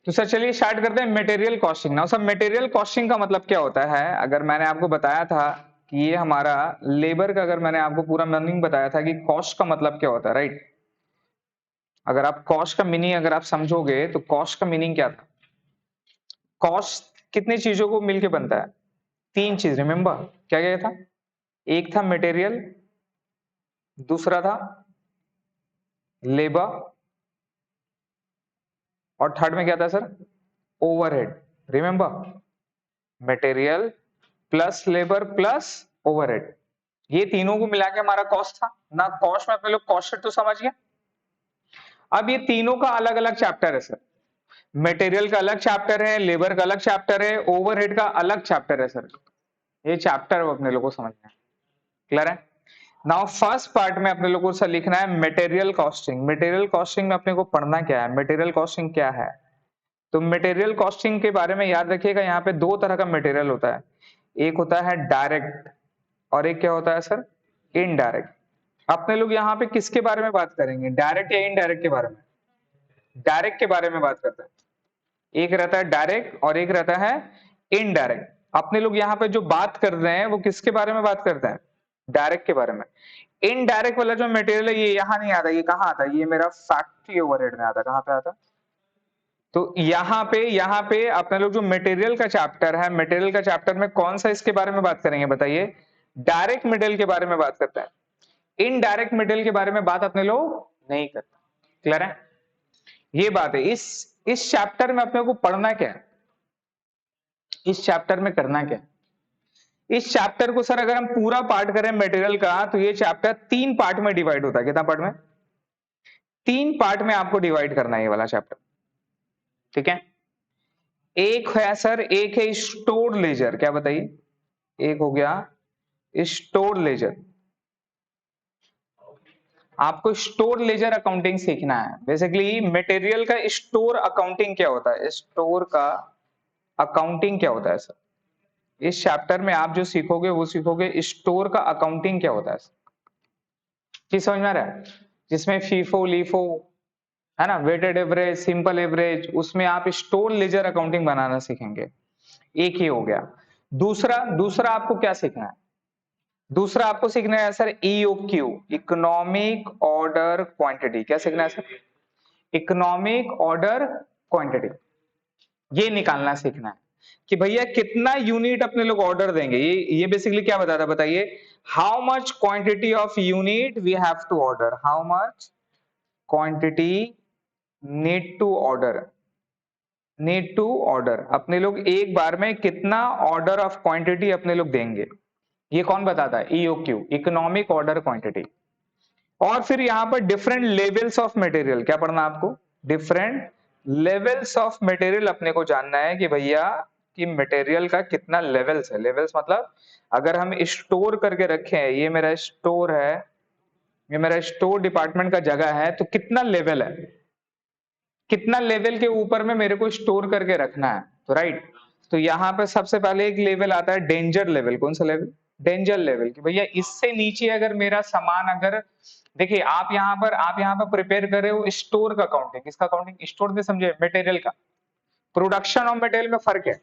तो सर चलिए स्टार्ट करते हैं material costing. Now sir material costing का मतलब क्या होता है? अगर मैंने आपको बताया था कि ये हमारा लेबर का, अगर मैंने आपको पूरा मीनिंग बताया था कि कॉस्ट का मतलब क्या होता है, राइट? अगर आप कॉस्ट का मीनिंग अगर आप समझोगे तो कॉस्ट का मीनिंग क्या था? कॉस्ट कितनी चीजों को मिलके बनता है? तीन चीज, रिमेंबर क्या क्या था? एक था मटेरियल, दूसरा था लेबर, और थर्ड में क्या था sir? Overhead. Remember, material plus labour plus overhead, ये तीनों को मिला के हमारा कॉस्ट था ना। कॉस्ट में अपने लोग कॉस्ट शीट तो समझ गए। अब ये तीनों का अलग अलग चैप्टर है सर। मटेरियल का अलग चैप्टर है, लेबर का अलग चैप्टर है, ओवरहेड का अलग चैप्टर है सर। ये चैप्टर अपने लोगों को समझना है। क्लियर है? नाउ फर्स्ट पार्ट में अपने लोगों को सर लिखना है मटेरियल कॉस्टिंग। मटेरियल कॉस्टिंग में अपने को पढ़ना क्या है? मटेरियल कॉस्टिंग क्या है? तो मटेरियल कॉस्टिंग के बारे में याद रखिएगा, यहाँ पे दो तरह का मटेरियल होता है। एक होता है डायरेक्ट और एक क्या होता है सर? इनडायरेक्ट। अपने लोग यहाँ पे किसके बारे में बात करेंगे? डायरेक्ट या इनडायरेक्ट के बारे में? डायरेक्ट के बारे में बात करते हैं। एक रहता है डायरेक्ट और एक रहता है इनडायरेक्ट। अपने लोग यहाँ पे जो बात कर रहे हैं वो किसके बारे में बात करते हैं? डायरेक्ट के बारे में। इनडायरेक्ट वाला जो मटेरियल है ये यहाँ नहीं आता, ये कहाँ आता है? ये मेरा फैक्ट्री ओवरहेड में आता है। कहाँ पे आता है? तो यहाँ पे अपने लोग जो मटेरियल का चैप्टर है, मटेरियल का चैप्टर में कौन सा इसके बारे में बात करेंगे बताइए? डायरेक्ट मटेरियल के बारे में बात करते हैं। इनडायरेक्ट मटेरियल के बारे में बात अपने लोग नहीं करते। क्लियर है? ये बात है। इस चैप्टर में अपने को पढ़ना क्या है? इस चैप्टर में करना क्या है? इस चैप्टर को सर अगर हम पूरा पार्ट करें मटेरियल का तो ये चैप्टर तीन पार्ट में डिवाइड होता है। कितना पार्ट में? तीन पार्ट में आपको डिवाइड करना है ये वाला चैप्टर। ठीक है? एक है सर, एक है स्टोर लेजर। क्या बताइए? एक हो गया स्टोर लेजर। आपको स्टोर लेजर अकाउंटिंग सीखना है। बेसिकली मटेरियल का स्टोर अकाउंटिंग क्या होता है, स्टोर का अकाउंटिंग क्या होता है सर। इस चैप्टर में आप जो सीखोगे वो सीखोगे स्टोर का अकाउंटिंग क्या होता है। चीज समझ में आ रहा है? जिसमें फीफो लीफो है ना, वेटेड एवरेज, सिंपल एवरेज, उसमें आप स्टोर लेजर अकाउंटिंग बनाना सीखेंगे। एक ही हो गया। दूसरा दूसरा आपको क्या सीखना है? दूसरा आपको सीखना है sir EOQ, economic order quantity. क्या सीखना है सर? Economic order quantity. ये निकालना सीखना है कि भैया कितना यूनिट अपने लोग ऑर्डर देंगे। ये बेसिकली क्या बताता है बताइए? How much quantity of unit we have to order, how much quantity need to order, need to order. अपने लोग एक बार में कितना ऑर्डर ऑफ क्वांटिटी अपने लोग देंगे, ये कौन बताता है? EOQ, economic order quantity. और फिर यहां पर डिफरेंट लेवल्स ऑफ मटेरियल। क्या पढ़ना आपको? डिफरेंट लेवल्स ऑफ मटेरियल अपने को जानना है कि भैया कि मटेरियल का कितना लेवल्स है। लेवल्स मतलब अगर हम स्टोर करके रखे हैं, ये मेरा स्टोर है, ये मेरा स्टोर डिपार्टमेंट का जगह है, तो कितना लेवल है, कितना लेवल के ऊपर में मेरे को स्टोर करके रखना है। तो राइट, तो यहाँ पे सबसे पहले एक लेवल आता है डेंजर लेवल। कौन सा लेवल? Danger level. कि भैया इससे नीचे अगर मेरा सामान, अगर देखिए आप यहाँ पर प्रिपेयर कर रहे हो स्टोर का अकाउंटिंग। किसका अकाउंटिंग? स्टोर में समझे, मटेरियल का। प्रोडक्शन और मटेरियल में फर्क है।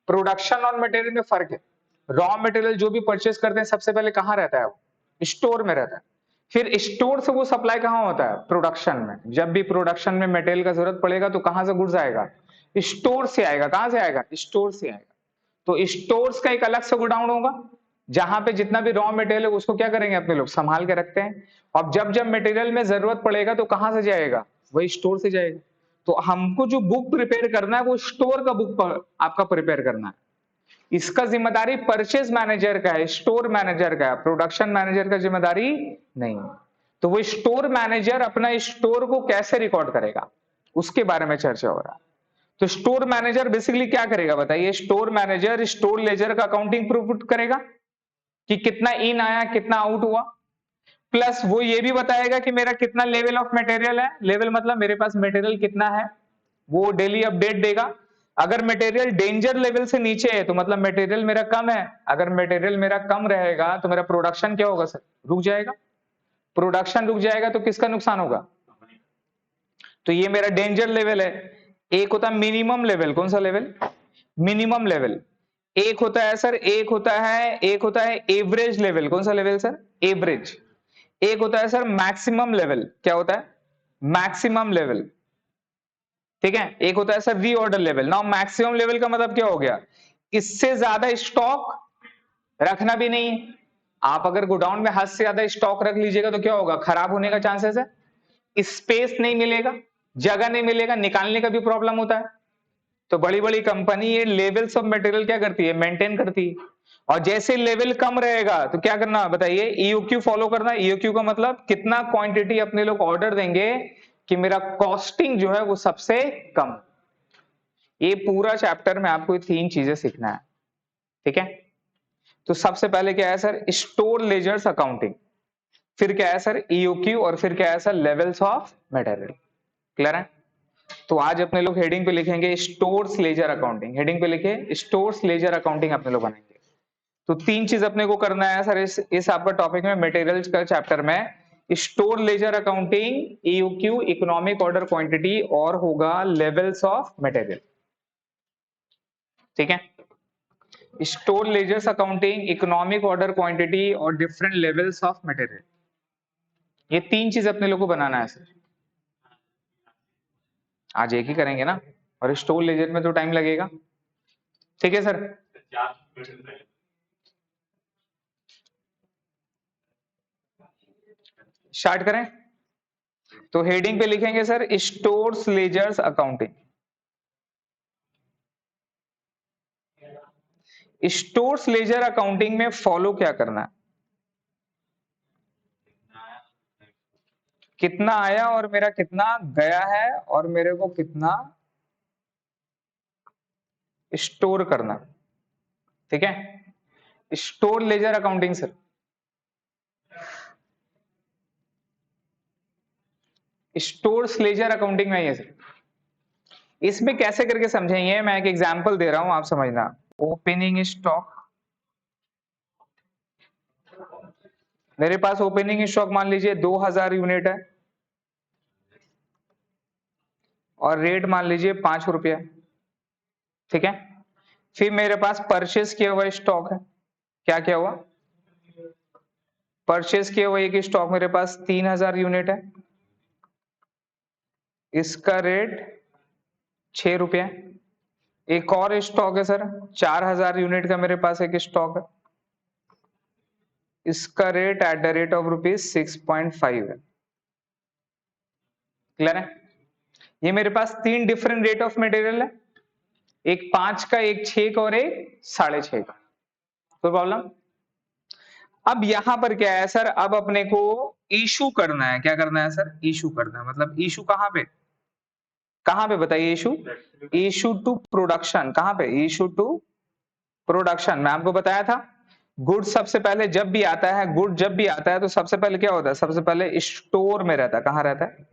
प्रोडक्शन और मटेरियल में फर्क है। रॉ मटेरियल जो भी परचेस करते हैं सबसे पहले कहाँ रहता है? वो स्टोर में रहता है। फिर स्टोर से वो सप्लाई कहाँ होता है? प्रोडक्शन में। जब भी प्रोडक्शन में मटेरियल का जरूरत पड़ेगा तो कहां से गुड्स आएगा? स्टोर से आएगा। कहां से आएगा? स्टोर से आएगा। तो स्टोर्स का एक अलग से गोडाउन होगा जहां पे जितना भी रॉ मटेरियल है उसको क्या करेंगे अपने लोग? संभाल के रखते हैं। और जब जब मटेरियल में जरूरत पड़ेगा तो कहां से जाएगा? वही स्टोर से जाएगा। तो हमको जो बुक प्रिपेयर करना है वो स्टोर का बुक आपका प्रिपेयर करना है। इसका जिम्मेदारी परचेज मैनेजर का है, स्टोर मैनेजर का है, प्रोडक्शन मैनेजर का जिम्मेदारी नहीं है। तो वो स्टोर मैनेजर अपना स्टोर को कैसे रिकॉर्ड करेगा उसके बारे में चर्चा हो रहा है। तो स्टोर मैनेजर बेसिकली क्या करेगा बताइए? स्टोर मैनेजर स्टोर लेजर का अकाउंटिंग प्रूफ करेगा कि कितना इन आया, कितना आउट हुआ। प्लस वो ये भी बताएगा कि मेरा कितना लेवल ऑफ मटेरियल है। लेवल मतलब मेरे पास मटेरियल कितना है, वो डेली अपडेट देगा। अगर मटेरियल डेंजर लेवल से नीचे है तो मतलब मटेरियल मेरा कम है। अगर मटेरियल मेरा कम रहेगा तो मेरा प्रोडक्शन क्या होगा सर? रुक जाएगा। प्रोडक्शन रुक जाएगा तो किसका नुकसान होगा? तो ये मेरा डेंजर लेवल है। एक होता है मिनिमम लेवल, कौन सा लेवल? Minimum level. एक होता है सर, एक होता है एवरेज लेवल, कौन सा लेवल सर? एवरेज। एक होता है सर मैक्सिमम लेवल, क्या होता है? मैक्सिमम लेवल, ठीक है। एक होता है sir reorder level. Now maximum level का मतलब क्या हो गया? इससे ज्यादा स्टॉक रखना भी नहीं है। आप अगर गोडाउन में हद से ज्यादा स्टॉक रख लीजिएगा तो क्या होगा? खराब होने का चांसेस है, स्पेस नहीं मिलेगा, जगह नहीं मिलेगा, निकालने का भी प्रॉब्लम होता है। तो बड़ी बड़ी कंपनी ये लेवल्स ऑफ मटेरियल क्या करती है? मेंटेन करती है। और जैसे लेवल कम रहेगा तो क्या करना बताइए? ईओक्यू फॉलो करना। ईओक्यू का मतलब कितना क्वांटिटी अपने लोग ऑर्डर देंगे कि मेरा कॉस्टिंग जो है वो सबसे कम। ये पूरा चैप्टर में आपको 3 चीजें सीखना है, ठीक है। तो सबसे पहले क्या है सर? Store ledgers accounting. फिर क्या है सर? ईओक्यू। और फिर क्या है sir? Levels of material. Clear है? तो आज अपने लोग हेडिंग पे लिखेंगे स्टोर्स लेजर अकाउंटिंग। हेडिंग पे लिखे स्टोर्स लेजर अकाउंटिंग अपने लोग बनाएंगे। तो 3 चीज अपने को करना है सर इस आपका टॉपिक में, मटेरियल्स का चैप्टर में। Store ledger accounting, EOQ economic order quantity, और होगा लेवल्स ऑफ मटेरियल, ठीक है। Store ledgers accounting, economic order quantity और डिफरेंट लेवल्स ऑफ मटेरियल, ये 3 चीज अपने लोग को बनाना है सर। आज एक ही करेंगे ना, और स्टोर लेजर में तो टाइम लगेगा, ठीक है सर। स्टार्ट करें। तो हेडिंग पे लिखेंगे sir stores ledgers accounting. Stores ledger accounting में फॉलो क्या करना है? कितना आया और मेरा कितना गया है, और मेरे को कितना स्टोर करना, ठीक है। Store ledger accounting sir, stores ledger accounting में है सर। इसमें कैसे करके समझेंगे, मैं एक एग्जांपल दे रहा हूं, आप समझना। ओपनिंग स्टॉक, मेरे पास ओपनिंग स्टॉक मान लीजिए 2000 यूनिट है, और रेट मान लीजिए 5 रुपया, ठीक है। फिर मेरे पास परचेस किया हुआ स्टॉक है, क्या क्या हुआ? परचेस किया हुआ एक स्टॉक मेरे पास 3000 यूनिट है, इसका रेट 6 रुपया। एक और स्टॉक है सर 4000 यूनिट का, मेरे पास एक स्टॉक है, इसका rate at the rate of ₹6.5 है। क्लियर है? ये मेरे पास 3 डिफरेंट रेट ऑफ मटेरियल है, एक 5 का, एक 6 का, और एक 6.5 का। कोई प्रॉब्लम? अब यहां पर क्या है सर? अब अपने को इशू करना है। क्या करना है सर? इशू करना है। मतलब इशू कहां पे, कहां पे बताइए? Issue, issue to production. कहां पे? Issue to production. मैं आपको बताया था गुड सबसे पहले जब भी आता है, गुड जब भी आता है तो सबसे पहले क्या होता है? सबसे पहले स्टोर में रहता है। कहां रहता है?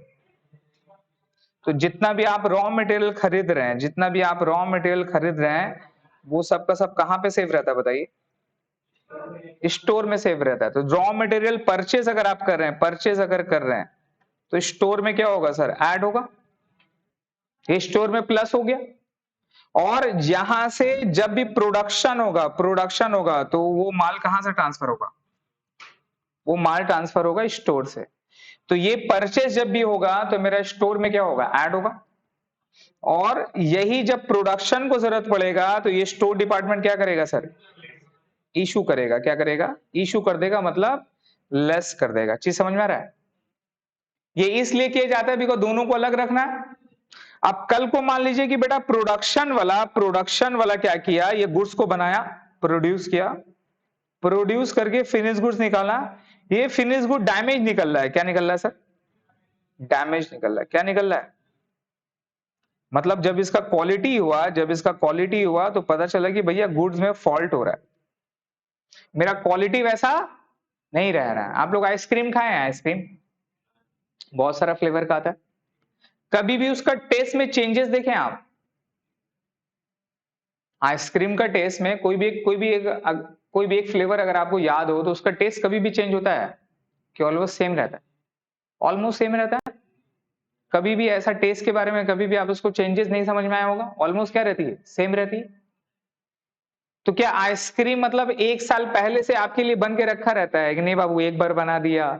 तो जितना भी आप रॉ मटेरियल खरीद रहे हैं, जितना भी आप रॉ मटेरियल खरीद रहे हैं, वो सब का सब कहां पे सेव रहता है बताइए? स्टोर में सेव रहता है। तो रॉ मटेरियल परचेज अगर आप कर रहे हैं, परचेज अगर कर रहे हैं, तो स्टोर में क्या होगा सर? ऐड होगा, ये स्टोर में प्लस हो गया। और यहां से जब भी प्रोडक्शन होगा, प्रोडक्शन होगा, तो वो माल कहां से ट्रांसफर होगा? वो माल ट्रांसफर होगा स्टोर से। तो ये परचेज जब भी होगा तो मेरा स्टोर में क्या होगा? ऐड होगा। और यही जब प्रोडक्शन को जरूरत पड़ेगा तो ये स्टोर डिपार्टमेंट क्या करेगा सर? इशू करेगा। क्या करेगा? इशू कर देगा, मतलब लेस कर देगा। चीज समझ में आ रहा है? ये इसलिए किया जाता है बिकॉज दोनों को अलग रखना है। अब कल को मान लीजिए कि बेटा प्रोडक्शन वाला क्या किया? ये गुड्स को बनाया, प्रोड्यूस किया, प्रोड्यूस करके फिनिश गुड्स निकाला, ये फिनिश गुड डैमेज निकल रहा है। क्या निकल रहा है सर? डैमेज निकल रहा है। क्या निकल रहा है? मतलब जब इसका क्वालिटी हुआ, जब इसका क्वालिटी हुआ तो पता चला कि भैया गुड्स में फॉल्ट हो रहा है, मेरा क्वालिटी वैसा नहीं रह रहा है। आप लोग आइसक्रीम खाए हैं? आइसक्रीम बहुत सारा फ्लेवर का आता है, कभी भी उसका टेस्ट में चेंजेस देखें आप? आइसक्रीम का टेस्ट में कोई भी एक फ्लेवर अगर आपको याद हो तो उसका टेस्ट कभी भी चेंज होता है कि ऑलमोस्ट सेम रहता है? ऑलमोस्ट सेम रहता है। कभी भी ऐसा टेस्ट के बारे में कभी भी आप उसको चेंजेस नहीं समझ में आया होगा, ऑलमोस्ट क्या रहती है, सेम रहती है। तो क्या आइसक्रीम मतलब 1 साल पहले से आपके लिए बन के रखा रहता है कि नहीं बाबू एक बार बना दिया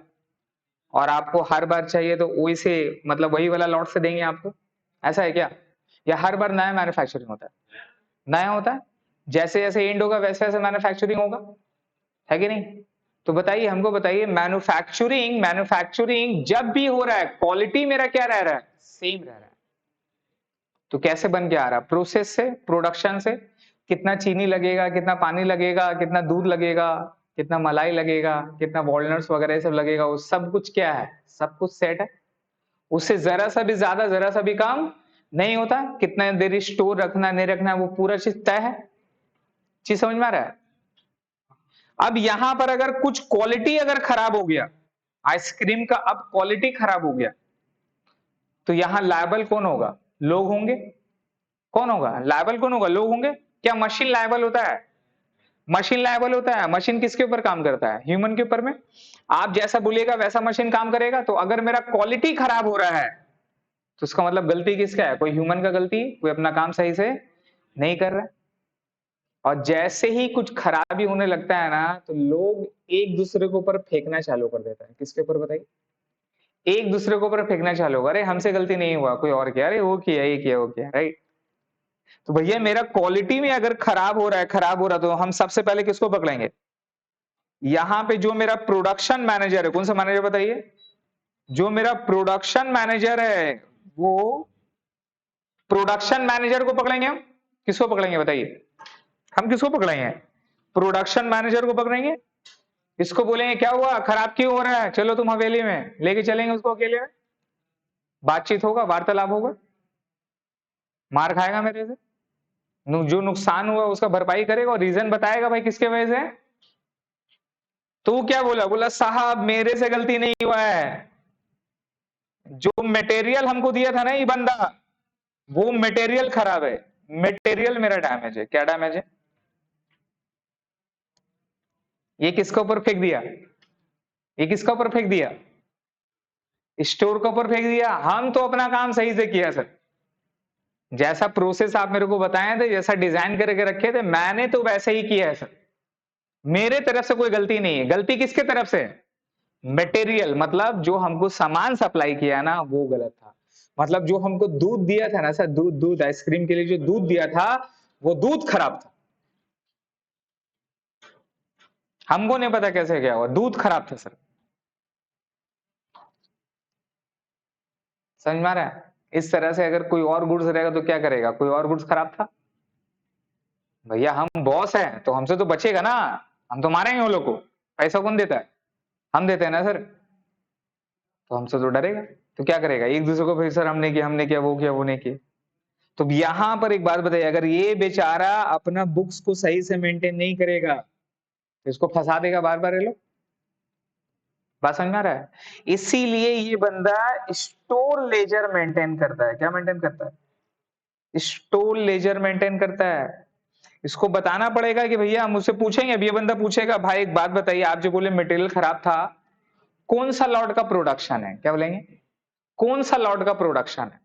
और आपको हर बार चाहिए तो वही से मतलब वही वाला लॉट से देंगे आपको, ऐसा है क्या? या हर बार नया मैन्युफैक्चरिंग होता है? नया होता है, जैसे जैसे एंड होगा वैसे वैसे मैन्युफैक्चरिंग होगा, है कि नहीं? तो बताइए, हमको बताइए, मैन्युफैक्चरिंग मैन्युफैक्चरिंग जब भी हो रहा है क्वालिटी मेरा क्या रह रहा है, सेम रह रहा है। तो कैसे बन के आ रहा है? प्रोसेस से, प्रोडक्शन से। कितना चीनी लगेगा, कितना पानी लगेगा, कितना दूध लगेगा, कितना मलाई लगेगा, कितना वॉलनट्स वगैरह ये सब लगेगा, वो सब कुछ क्या है, सब कुछ सेट है। उससे जरा सा भी ज्यादा जरा सा भी काम नहीं होता। कितना देर स्टोर रखना नहीं रखना वो पूरा चीज तय है। चीज समझ में आ रहा है? अब यहां पर अगर कुछ क्वालिटी अगर खराब हो गया, आइसक्रीम का अब क्वालिटी खराब हो गया, तो यहां लायबल कौन होगा? लोग होंगे। कौन होगा लायबल? कौन होगा? लोग होंगे। क्या मशीन लायबल होता है? मशीन लायबल होता है। मशीन किसके ऊपर काम करता है? ह्यूमन के ऊपर में। आप जैसा बोलिएगा वैसा मशीन काम करेगा। तो अगर मेरा क्वालिटी खराब हो रहा है तो उसका मतलब गलती किसका है? कोई ह्यूमन का गलती, कोई अपना काम सही से नहीं कर रहा है। और जैसे ही कुछ खराबी होने लगता है ना, तो लोग एक दूसरे के ऊपर फेंकना चालू कर देता है। किसके ऊपर बताइए? एक दूसरे के ऊपर फेंकना चालू होगा, अरे हमसे गलती नहीं हुआ, कोई और किया, अरे वो किया, ये किया, वो किया, राइट? तो भैया मेरा क्वालिटी में अगर खराब हो रहा है, खराब हो रहा है, तो हम सबसे पहले किसको पकड़ेंगे? यहां पे जो मेरा प्रोडक्शन मैनेजर है, कौन सा मैनेजर बताइए? जो मेरा प्रोडक्शन मैनेजर है, वो प्रोडक्शन मैनेजर को पकड़ेंगे हम। किसको पकड़ेंगे बताइए? हम किसको पकड़ेंगे? प्रोडक्शन मैनेजर को पकड़ेंगे। इसको बोलेंगे क्या हुआ, खराब क्यों हो रहा है, चलो तुम हवेली में लेके चलेंगे उसको अकेले में, बातचीत होगा, वार्तालाप होगा, मार खाएगा मेरे से, जो नुकसान हुआ उसका भरपाई करेगा और रीजन बताएगा भाई किसके वजह से। तो वो क्या बोला? बोला साहब मेरे से गलती नहीं हुआ है, जो मटेरियल हमको दिया था ना ये बंदा, वो मटेरियल खराब है, मटेरियल मेरा डैमेज है। क्या डैमेज है? ये किसके ऊपर फेंक दिया? ये किसका ऊपर फेंक दिया? स्टोर के ऊपर फेंक दिया। हम तो अपना काम सही से किया सर, जैसा प्रोसेस आप मेरे को बताए थे, जैसा डिजाइन करके रखे थे, मैंने तो वैसे ही किया है सर। मेरे तरफ से कोई गलती नहीं है। गलती किसके तरफ से? मटेरियल, मतलब जो हमको सामान सप्लाई किया ना वो गलत था। मतलब जो हमको दूध दिया था ना सर, दूध दूध आइसक्रीम के लिए जो दूध दिया था, वो दूध खराब था। हमको नहीं पता कैसे क्या हुआ, दूध खराब था सर। समझ में आ रहा है? इस तरह से अगर कोई और गुड्स रहेगा तो क्या करेगा? कोई और गुड्स खराब था, भैया हम बॉस हैं तो हमसे तो बचेगा ना, हम तो मारेंगे उन लोग को। पैसा कौन देता है? हम देते हैं ना सर। तो हमसे तो डरेगा, तो क्या करेगा? एक दूसरे को फिर सर हमने किया, वो किया, वो नहीं किया। तो यहां पर एक बात बताइए, अगर ये बेचारा अपना बुक्स को सही से मेंटेन नहीं करेगा तो इसको फंसा देगा बार बार ये लोग। बात समझ में आ रहा है? इसीलिए ये बंदा स्टोर लेजर मेंटेन करता है। क्या मेंटेन करता है? स्टोर लेजर मेंटेन करता है। इसको बताना पड़ेगा कि भैया, हम मुझसे पूछेंगे, अब ये बंदा पूछेगा भाई एक बात बताइए, आप जो बोले मटेरियल खराब था, कौन सा लॉट का प्रोडक्शन है? क्या बोलेंगे? कौन सा लॉट का प्रोडक्शन है?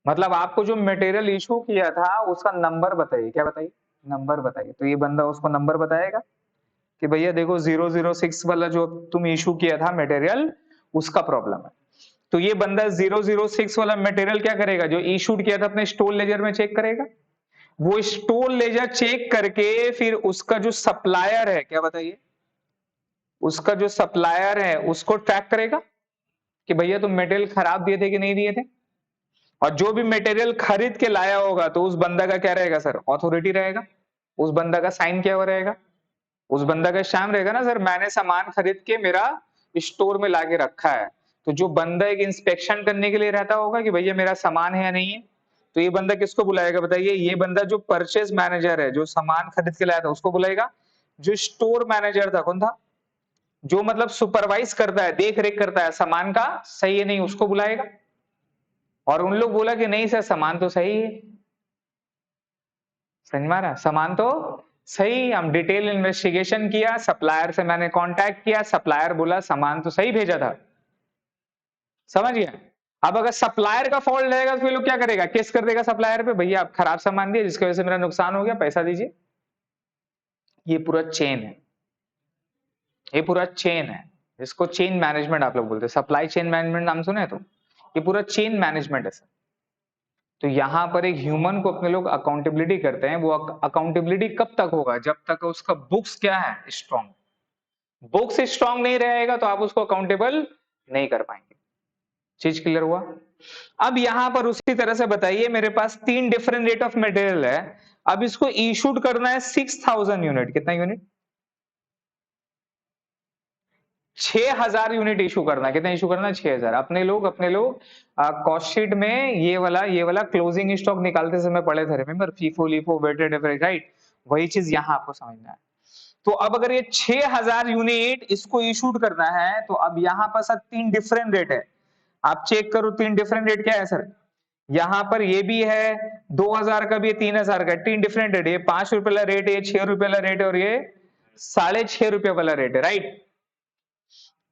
मतलब आपको जो मटेरियल इशू किया था उसका नंबर बताइए। क्या बताइए? नंबर बताइए। तो ये बंदा उसको नंबर बताएगा कि भैया देखो 006 वाला जो तुम इशू किया था मटेरियल, उसका प्रॉब्लम है। तो ये बंदा 006 वाला मटेरियल क्या करेगा? जो इशूड किया था अपने स्टोर लेजर में चेक करेगा। वो स्टोर लेजर चेक करके फिर उसका जो सप्लायर है, क्या बताइए, उसका जो सप्लायर है उसको ट्रैक करेगा कि भैया तुम मटेरियल खराब दिए थे कि नहीं दिए थे। और जो भी मटेरियल खरीद के लाया होगा तो उस बंदा का क्या रहेगा सर? ऑथोरिटी रहेगा। उस बंदा का साइन क्या हुआ रहेगा? उस बंदा का शाम रहेगा ना सर, मैंने सामान खरीद के मेरा स्टोर में लाके रखा है। तो जो बंदा एक इंस्पेक्शन करने के लिए रहता होगा कि भैया मेरा सामान है या नहीं है, तो ये बंदा किसको बुलाएगा बताइए? ये बंदा जो परचेज मैनेजर है, जो सामान खरीद के लाया था उसको बुलाएगा। जो स्टोर मैनेजर था, कौन था? जो मतलब सुपरवाइज करता है, देख रेख करता है सामान का सही है नहीं, उसको बुलाएगा। और उन लोग बोला कि नहीं सर सामान तो सही है। समझ में आ रहा? सामान तो सही, हम डिटेल इन्वेस्टिगेशन किया, सप्लायर से मैंने कांटेक्ट किया, सप्लायर बोला सामान तो सही भेजा था। समझ गया? अब अगर सप्लायर का फॉल्ट रहेगा तो फिर लोग क्या करेगा, केस कर देगा सप्लायर पे, भैया आप खराब सामान दिए जिसकी वजह से मेरा नुकसान हो गया, पैसा दीजिए। ये पूरा चेन है, ये पूरा चेन है, इसको चेन मैनेजमेंट आप लोग बोलते हैं, सप्लाई चेन मैनेजमेंट नाम सुने तो ये पूरा चेन मैनेजमेंट है सर। तो यहां पर एक ह्यूमन को अपने लोग अकाउंटेबिलिटी करते हैं, वो अकाउंटेबिलिटी कब तक होगा, जब तक उसका बुक्स क्या है, स्ट्रॉन्ग। बुक्स स्ट्रॉन्ग नहीं रहेगा तो आप उसको अकाउंटेबल नहीं कर पाएंगे। चीज क्लियर हुआ? अब यहां पर उसी तरह से बताइए, मेरे पास 3 डिफरेंट रेट ऑफ मटेरियल है, अब इसको इशूड करना है 6000 यूनिट, कितना यूनिट, 6000 यूनिट इशू करना है, कितना इशू करना है, 6000। अपने लोग कॉस्ट शीट में ये वाला क्लोजिंग स्टॉक निकालते समय पढ़े थे, remember, FIFO LIFO weighted average, right, वही चीज यहां आपको समझना है। तो अब अगर ये 6000 यूनिट इसको इशूड करना है, तो अब यहां पर सर 3 डिफरेंट रेट है, आप चेक करो 3 डिफरेंट रेट क्या है सर। यहां पर ये भी है 2000 का भी है, 3000 का, 3 डिफरेंट रेट, ये 5 रुपए वाला रेट है, ये 6 रुपए वाला रेट है, और ये 6.5 रुपए वाला रेट है, राइट।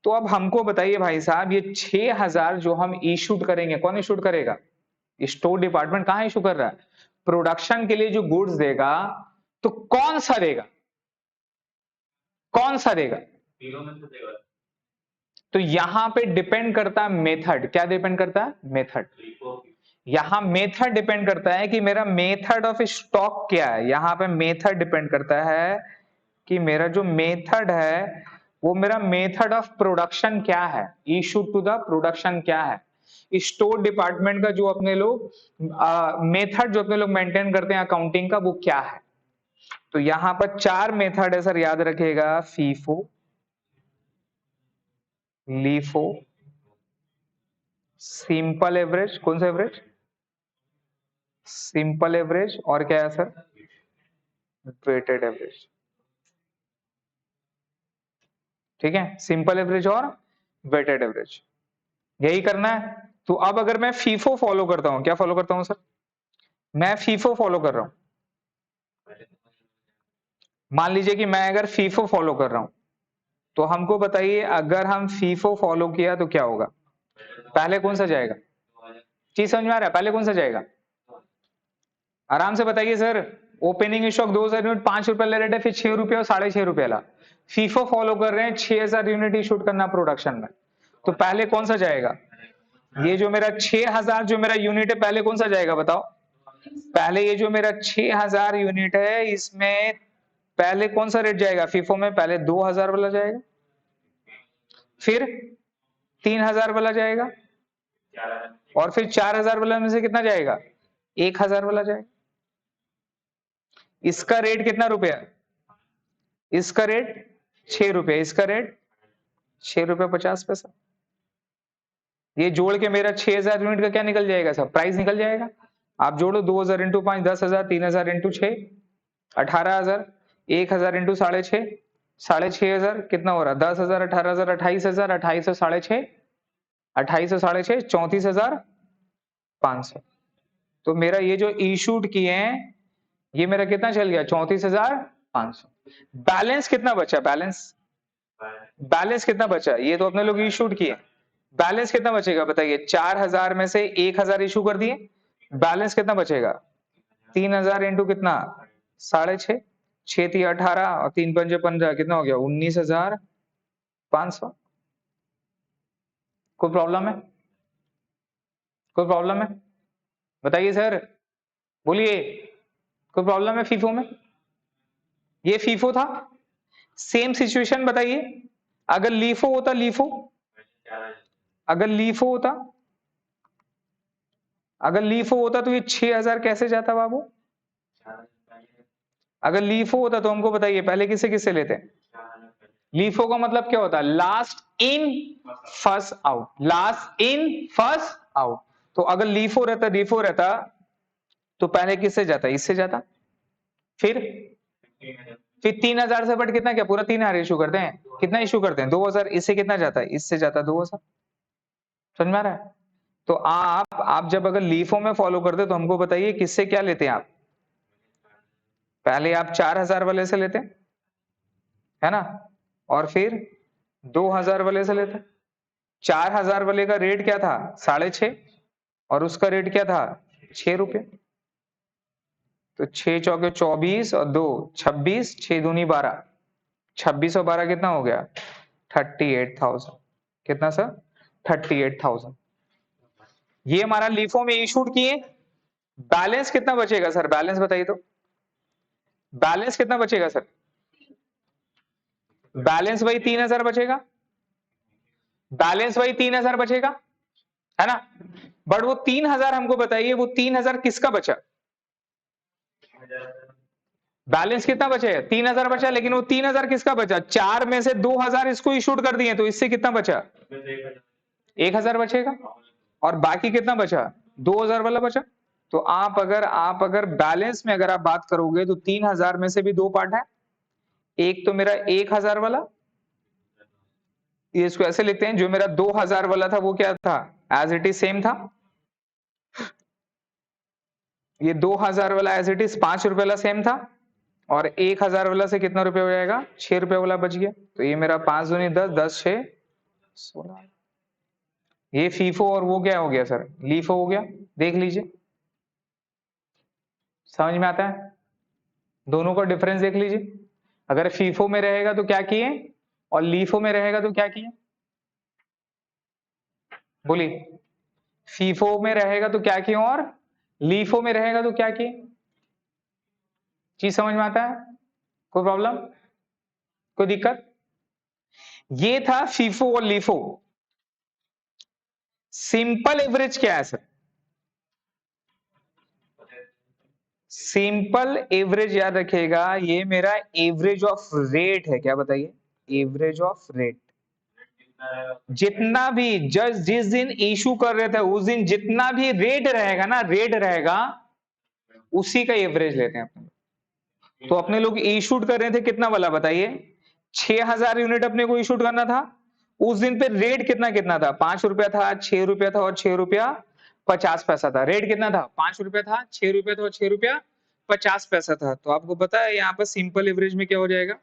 तो अब हमको बताइए भाई साहब, ये 6000 जो हम इशूड करेंगे, कौन इशूड करेगा, स्टोर डिपार्टमेंट कहां इशू कर रहा है, प्रोडक्शन के लिए जो गुड्स देगा, तो कौन सा देगा, कौन सा देगा, तो यहां पे डिपेंड करता है मेथड, क्या डिपेंड करता है, मेथड। यहां मेथड डिपेंड करता है कि मेरा मेथड ऑफ स्टॉक क्या है, यहां पे मेथड डिपेंड करता है कि मेरा जो मेथड है वो मेरा मेथड ऑफ प्रोडक्शन क्या है, इशू टू द प्रोडक्शन क्या है, स्टोर डिपार्टमेंट का जो अपने लोग मेथड जो अपने लोग मेंटेन करते हैं अकाउंटिंग का, वो क्या है। तो यहां पर 4 मेथड है सर, याद रखिएगा, फीफो, लीफो, सिंपल एवरेज, कौन सा एवरेज, सिंपल एवरेज, और क्या है सर, वेटेड एवरेज। ठीक है, सिंपल एवरेज और वेटेड एवरेज, यही करना है। तो अब अगर मैं फीफो फॉलो करता हूं, क्या फॉलो करता हूं सर, मैं फीफो फॉलो कर रहा हूं, मान लीजिए कि मैं अगर फीफो फॉलो कर रहा हूं, तो हमको बताइए अगर हम फीफो फॉलो किया तो क्या होगा, पहले कौन सा जाएगा, चीज समझ में आ रहा है, पहले कौन सा जाएगा, आराम से बताइए सर। ओपनिंग स्टॉक 2000 यूनिट 5 रुपए ले रहे थे, फिर 6 रुपए और 6.5 रुपए ला, फीफो फॉलो कर रहे हैं, 6000 यूनिट इशू करना प्रोडक्शन में, तो पहले कौन सा जाएगा, ये जो मेरा 6000 जो मेरा यूनिट है, पहले कौन सा जाएगा बताओ, पहले ये जो मेरा 6000 यूनिट है, इसमें पहले कौन सा रेट जाएगा, फीफो में पहले 2000 वाला जाएगा, फिर 3000 वाला जाएगा, और फिर 4000 वाला में से कितना जाएगा, 1000 वाला जाएगा। इसका रेट कितना रुपया, इसका रेट 6 रुपये, इसका रेट 6 रुपये 50 पैसा, ये जोड़ के मेरा 6000 यूनिट का क्या निकल जाएगा सब, प्राइस निकल जाएगा। आप जोड़ो 2000 इंटू 5 10,000, 3000 इंटू 6 18,000, 1000 इंटू 6.5 6,500 कितना हो रहा, 10,000 18,000 28,000 2800 6.5 2800 6.5 34,500। तो मेरा ये जो इशूड किए हैं, ये मेरा कितना चल गया, 34,500। बैलेंस कितना बचा, बैलेंस, बैलेंस कितना बचा, ये तो अपने लोग इशूड किए, बैलेंस कितना बचेगा बताइए, 4000 में से 1000 इशू कर दिए, बैलेंस कितना बचेगा, 3000 इंटू कितना 6.5 6 3 18 और 3 पंजे 15 कितना हो गया 19,500। कोई प्रॉब्लम है, कोई प्रॉब्लम है, बताइए सर, बोलिए, कोई प्रॉब्लम है फीफो में, ये फीफो था। सेम सिचुएशन बताइए, अगर लीफो होता, लीफो, अगर लीफो होता, अगर लीफो होता तो ये 6000 कैसे जाता बाबू, अगर लीफो होता तो हमको बताइए पहले किसे किसे लेते, लीफो का मतलब क्या होता है, last in first out, last in first out. तो अगर लीफो रहता, लीफो रहता तो पहले किससे जाता, इससे जाता, फिर 3000 से बट कितना, क्या पूरा 3000 इशू करते हैं, कितना इशू करते हैं 2000, इससे कितना जाता है, इससे जाता है 2000। समझ में आ रहा है। तो आप जब अगर लीफो में फॉलो करते तो हमको बताइए किससे क्या लेते हैं आप, पहले आप 4000 वाले से लेते है ना, और फिर 2000 वाले से लेते, 4000 वाले का रेट क्या था 6.5 और उसका रेट क्या था 6 रुपए। तो 6 चौके 24 और 2 26, 6 दूनी 12, 26 और 12 कितना हो गया 38,000। कितना सर 38,000। ये हमारा लीफो में इशूड किए। बैलेंस कितना बचेगा सर, बैलेंस बताइए तो, बैलेंस कितना बचेगा सर, बैलेंस वही 3000 बचेगा, बैलेंस वही 3000 बचेगा, है ना। बट वो 3000 हमको बताइए, वो 3000 किसका बचा, बैलेंस कितना बचे 3000 बचा, लेकिन वो 3000 किसका बचा, 4 में से 2000 इसको इशूड कर दिए, तो इससे कितना बचा 1000 बचेगा, और बाकी कितना बचा 2000 वाला बचा। तो आप अगर बैलेंस में अगर आप बात करोगे तो 3000 में से भी दो पार्ट है, एक तो मेरा 1000 वाला, ये इसको ऐसे लिखते हैं, जो मेरा 2000 वाला था वो क्या था एज इट इज सेम था, ये 2000 वाला एज इट इज 5 रुपए वाला सेम था, और 1000 वाला से कितना रुपए हो जाएगा 6 रुपए वाला बच गया। तो ये मेरा 5 दूनी 10, 10 6 16, ये फीफो और वो क्या हो गया सर लीफो हो गया। देख लीजिए समझ में आता है, दोनों का डिफरेंस देख लीजिए, अगर फीफो में रहेगा तो क्या किए और लीफो में रहेगा तो क्या किए, बोलिए, फीफो में रहेगा तो क्या किए और लीफो में रहेगा तो क्या किए, चीज समझ में आता है, कोई प्रॉब्लम कोई दिक्कत। ये था फीफो और लीफो। सिंपल एवरेज क्या है सर, सिंपल एवरेज याद रखिएगा, ये मेरा एवरेज ऑफ रेट है, क्या बताइए, एवरेज ऑफ रेट। जितना भी जज जिस दिन इशू कर रहे थे उस दिन जितना भी रेट रहेगा ना, रेट रहेगा उसी का एवरेज लेते हैं अपने। तो अपने लोग इशूड कर रहे थे कितना वाला बताइए, 6000 यूनिट अपने को इशूड करना था, उस दिन पे रेट कितना कितना था 5 रुपया था, 6 रुपया था और 6 रुपया 50 पैसा था। रेट कितना था 5 रुपया था, 6 रुपया था और 6 रुपया 50 पैसा था। तो आपको पता है यहाँ पर सिंपल एवरेज में क्या हो जाएगा,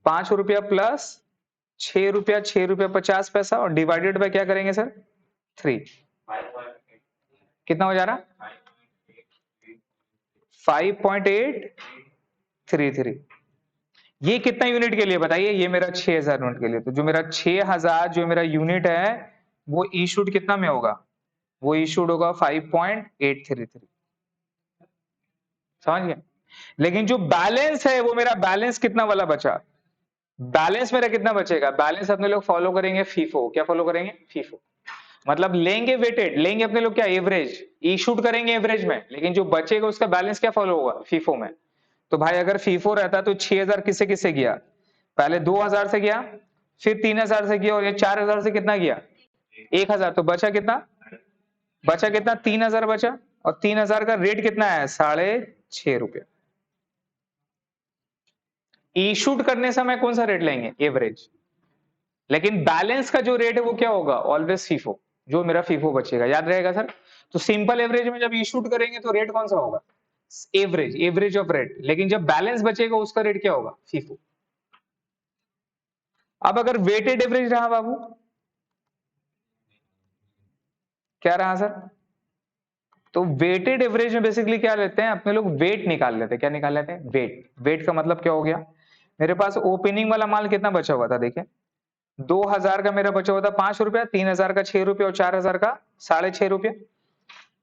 5 रुपया प्लस 6 रुपया 6 रुपया 50 पैसा और डिवाइडेड बाय क्या करेंगे सर 3, कितना हो जा रहा 5.833। ये कितना यूनिट के लिए बताइए, ये मेरा 6000 यूनिट के लिए। तो जो मेरा 6000 जो मेरा यूनिट है वो इशूड कितना में होगा, वो इशूड होगा 5.833, समझ गए। लेकिन जो बैलेंस है वो मेरा बैलेंस कितना वाला बचा, बैलेंस मेरा कितना बचेगा, बैलेंस अपने लोग फॉलो करेंगे फीफो, क्या फॉलो करेंगे फीफो, मतलब लेंगे वेटेड, लेंगे अपने लोग क्या एवरेज, इशूड करेंगे एवरेज में, लेकिन जो बचेगा उसका बैलेंस क्या फॉलो होगा फीफो में। तो भाई अगर फीफो रहता तो 6000 किससे किससे गया, पहले 2000 से गया, फिर 3000 से गया और ये 4000 से कितना गया 1000, तो बचा कितना, बचा कितना 3000 बचा, और 3000 का रेट कितना है 6.5 रुपया। इशूड करने समय कौन सा रेट लेंगे एवरेज, लेकिन बैलेंस का जो रेट है वो क्या होगा ऑलवेज फीफो, जो मेरा फीफो बचेगा, याद रहेगा सर। तो सिंपल एवरेज में जब इशूड करेंगे तो रेट कौन सा होगा एवरेज, एवरेज ऑफ रेट, लेकिन जब बैलेंस बचेगा उसका रेट क्या होगा फीफो। अब अगर वेटेड एवरेज रहा बाबू, क्या रहा सर, तो वेटेड एवरेज में बेसिकली क्या लेते हैं अपने लोग, वेट निकाल लेते हैं, क्या निकाल लेते हैं वेट। वेट का मतलब क्या हो गया, मेरे पास ओपनिंग वाला माल कितना बचा हुआ था देखिए, 2000 का मेरा बचा हुआ था 5 रुपया, 3000 का 6 रुपया और 4000 का 6.5 रुपया।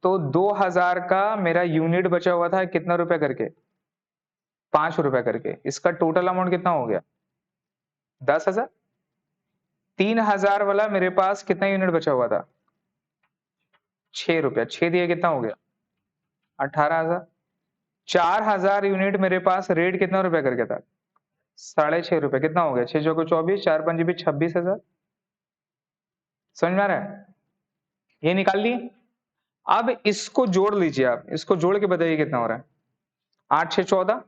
तो 2000 का मेरा यूनिट बचा हुआ था कितना रुपया करके 5 रुपया करके, इसका टोटल अमाउंट कितना हो गया 10,000। 3000 वाला मेरे पास कितना यूनिट बचा हुआ था 6 रुपया, 6 दिया कितना हो गया 18,000। 4000 यूनिट मेरे पास रेट कितना रुपया करके था 6.5 रुपया, कितना हो गया 6 चौको 24, 4 पंजे भी 26,000। समझ में आ रहा है, ये निकाल लिए। अब इसको जोड़ लीजिए, आप इसको जोड़ के बताइए कितना हो रहा है, 8 6 14,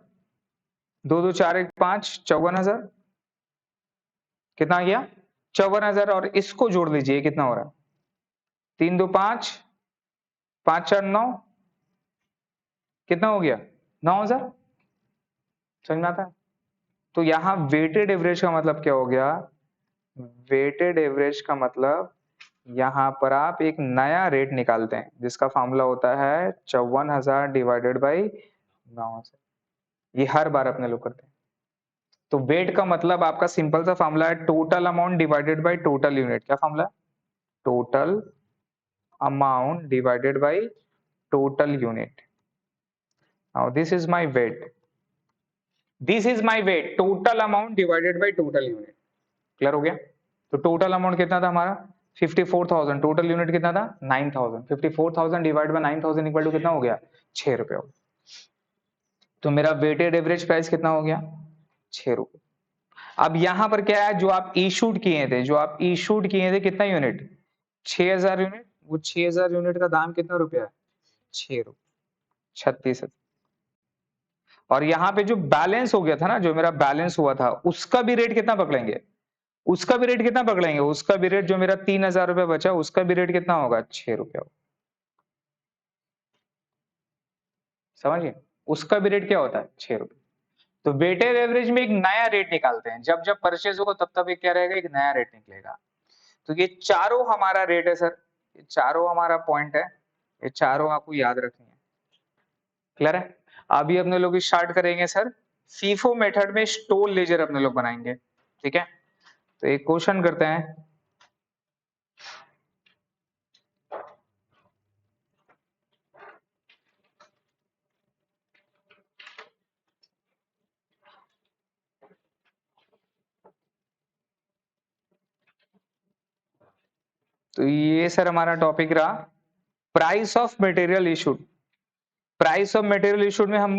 2 2 4 1 5, 54,000, कितना आ गया 54,000। और इसको जोड़ लीजिए कितना हो रहा है 3 2 5, 5 4 9, कितना हो गया 9,000। समझ में आता है। तो यहां वेटेड एवरेज का मतलब क्या हो गया, वेटेड एवरेज का मतलब यहाँ पर आप एक नया रेट निकालते हैं जिसका फॉर्मूला होता है 54,000 डिवाइडेड बाई 9 से। ये हर बार अपने लोग करते हैं। तो वेट का मतलब आपका सिंपल सा फॉर्मूला है total amount divided by total unit. क्या formula? Total amount divided by total unit. Now this is my weight, this is my weight, total amount divided by total unit. Clear हो गया? तो total amount कितना था हमारा? 54,000। Total unit कितना था? 9,000। 54,000 divide by 9,000 equal to कितना हो गया? 6 रुपए। तो मेरा वेटेड एवरेज प्राइस कितना हो गया? 6 रुपए। अब यहां पर क्या है, जो आप इशूड किए थे, जो आप इशूड किए थे कितना यूनिट? 6,000 यूनिट। वो 6,000 यूनिट का दाम कितना रुपया है? 6 रुपए। 36। और यहाँ पे जो बैलेंस हो गया था ना, जो मेरा बैलेंस हुआ था, उसका भी रेट कितना पकड़ेंगे? उसका भी रेट कितना पकड़ेंगे? उसका भी रेट जो मेरा 3,000 रुपए बचा, उसका भी रेट कितना होगा? 6 रुपया। समझिए, उसका भी रेट क्या होता है? 6 रुपए। तो वेटेड एवरेज में एक नया रेट निकालते हैं। जब जब परचेज होगा तब तब एक क्या रहेगा? एक नया रेट निकलेगा। तो ये चारों हमारा रेट है सर, ये चारों हमारा पॉइंट है, ये चारों आपको याद रखनी है। क्लियर है? अभी अपने लोग स्टार्ट करेंगे सर, फीफो मेथड में स्टोर लेजर अपने लोग बनाएंगे। ठीक है, तो एक क्वेश्चन करते हैं। तो ये सर हमारा टॉपिक रहा, price of material issued. Price of material issued में हम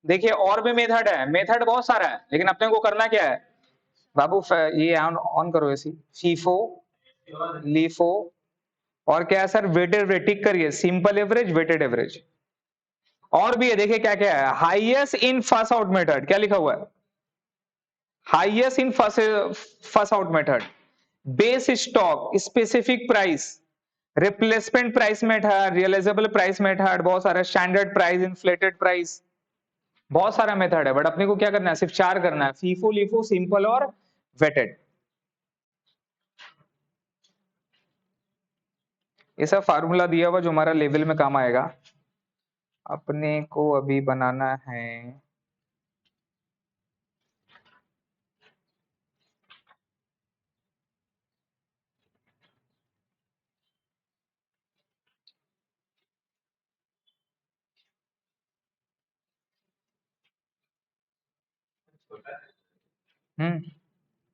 देखिए और भी मेथड है, मेथड बहुत सारा है, लेकिन अपने को करना क्या है बाबू? ये ऑन करो ऐसी, फीफो, लीफो, और क्या है सर? Weighted average. टिक करिए, सिंपल एवरेज, वेटेड एवरेज। और भी है, देखिए क्या क्या है। Highest in first out method, क्या लिखा हुआ है? Highest in first out method, base stock, specific price, replacement price method, realizable price method, बहुत सारा, स्टैंडर्ड प्राइस, इन्फ्लेटेड प्राइस, बहुत सारा मेथड है। बट अपने को क्या करना है? सिर्फ 4 करना है, फीफो, लीफो, सिंपल और वेटेड। ये सब फार्मूला दिया हुआ जो हमारा लेवल में काम आएगा। अपने को अभी बनाना है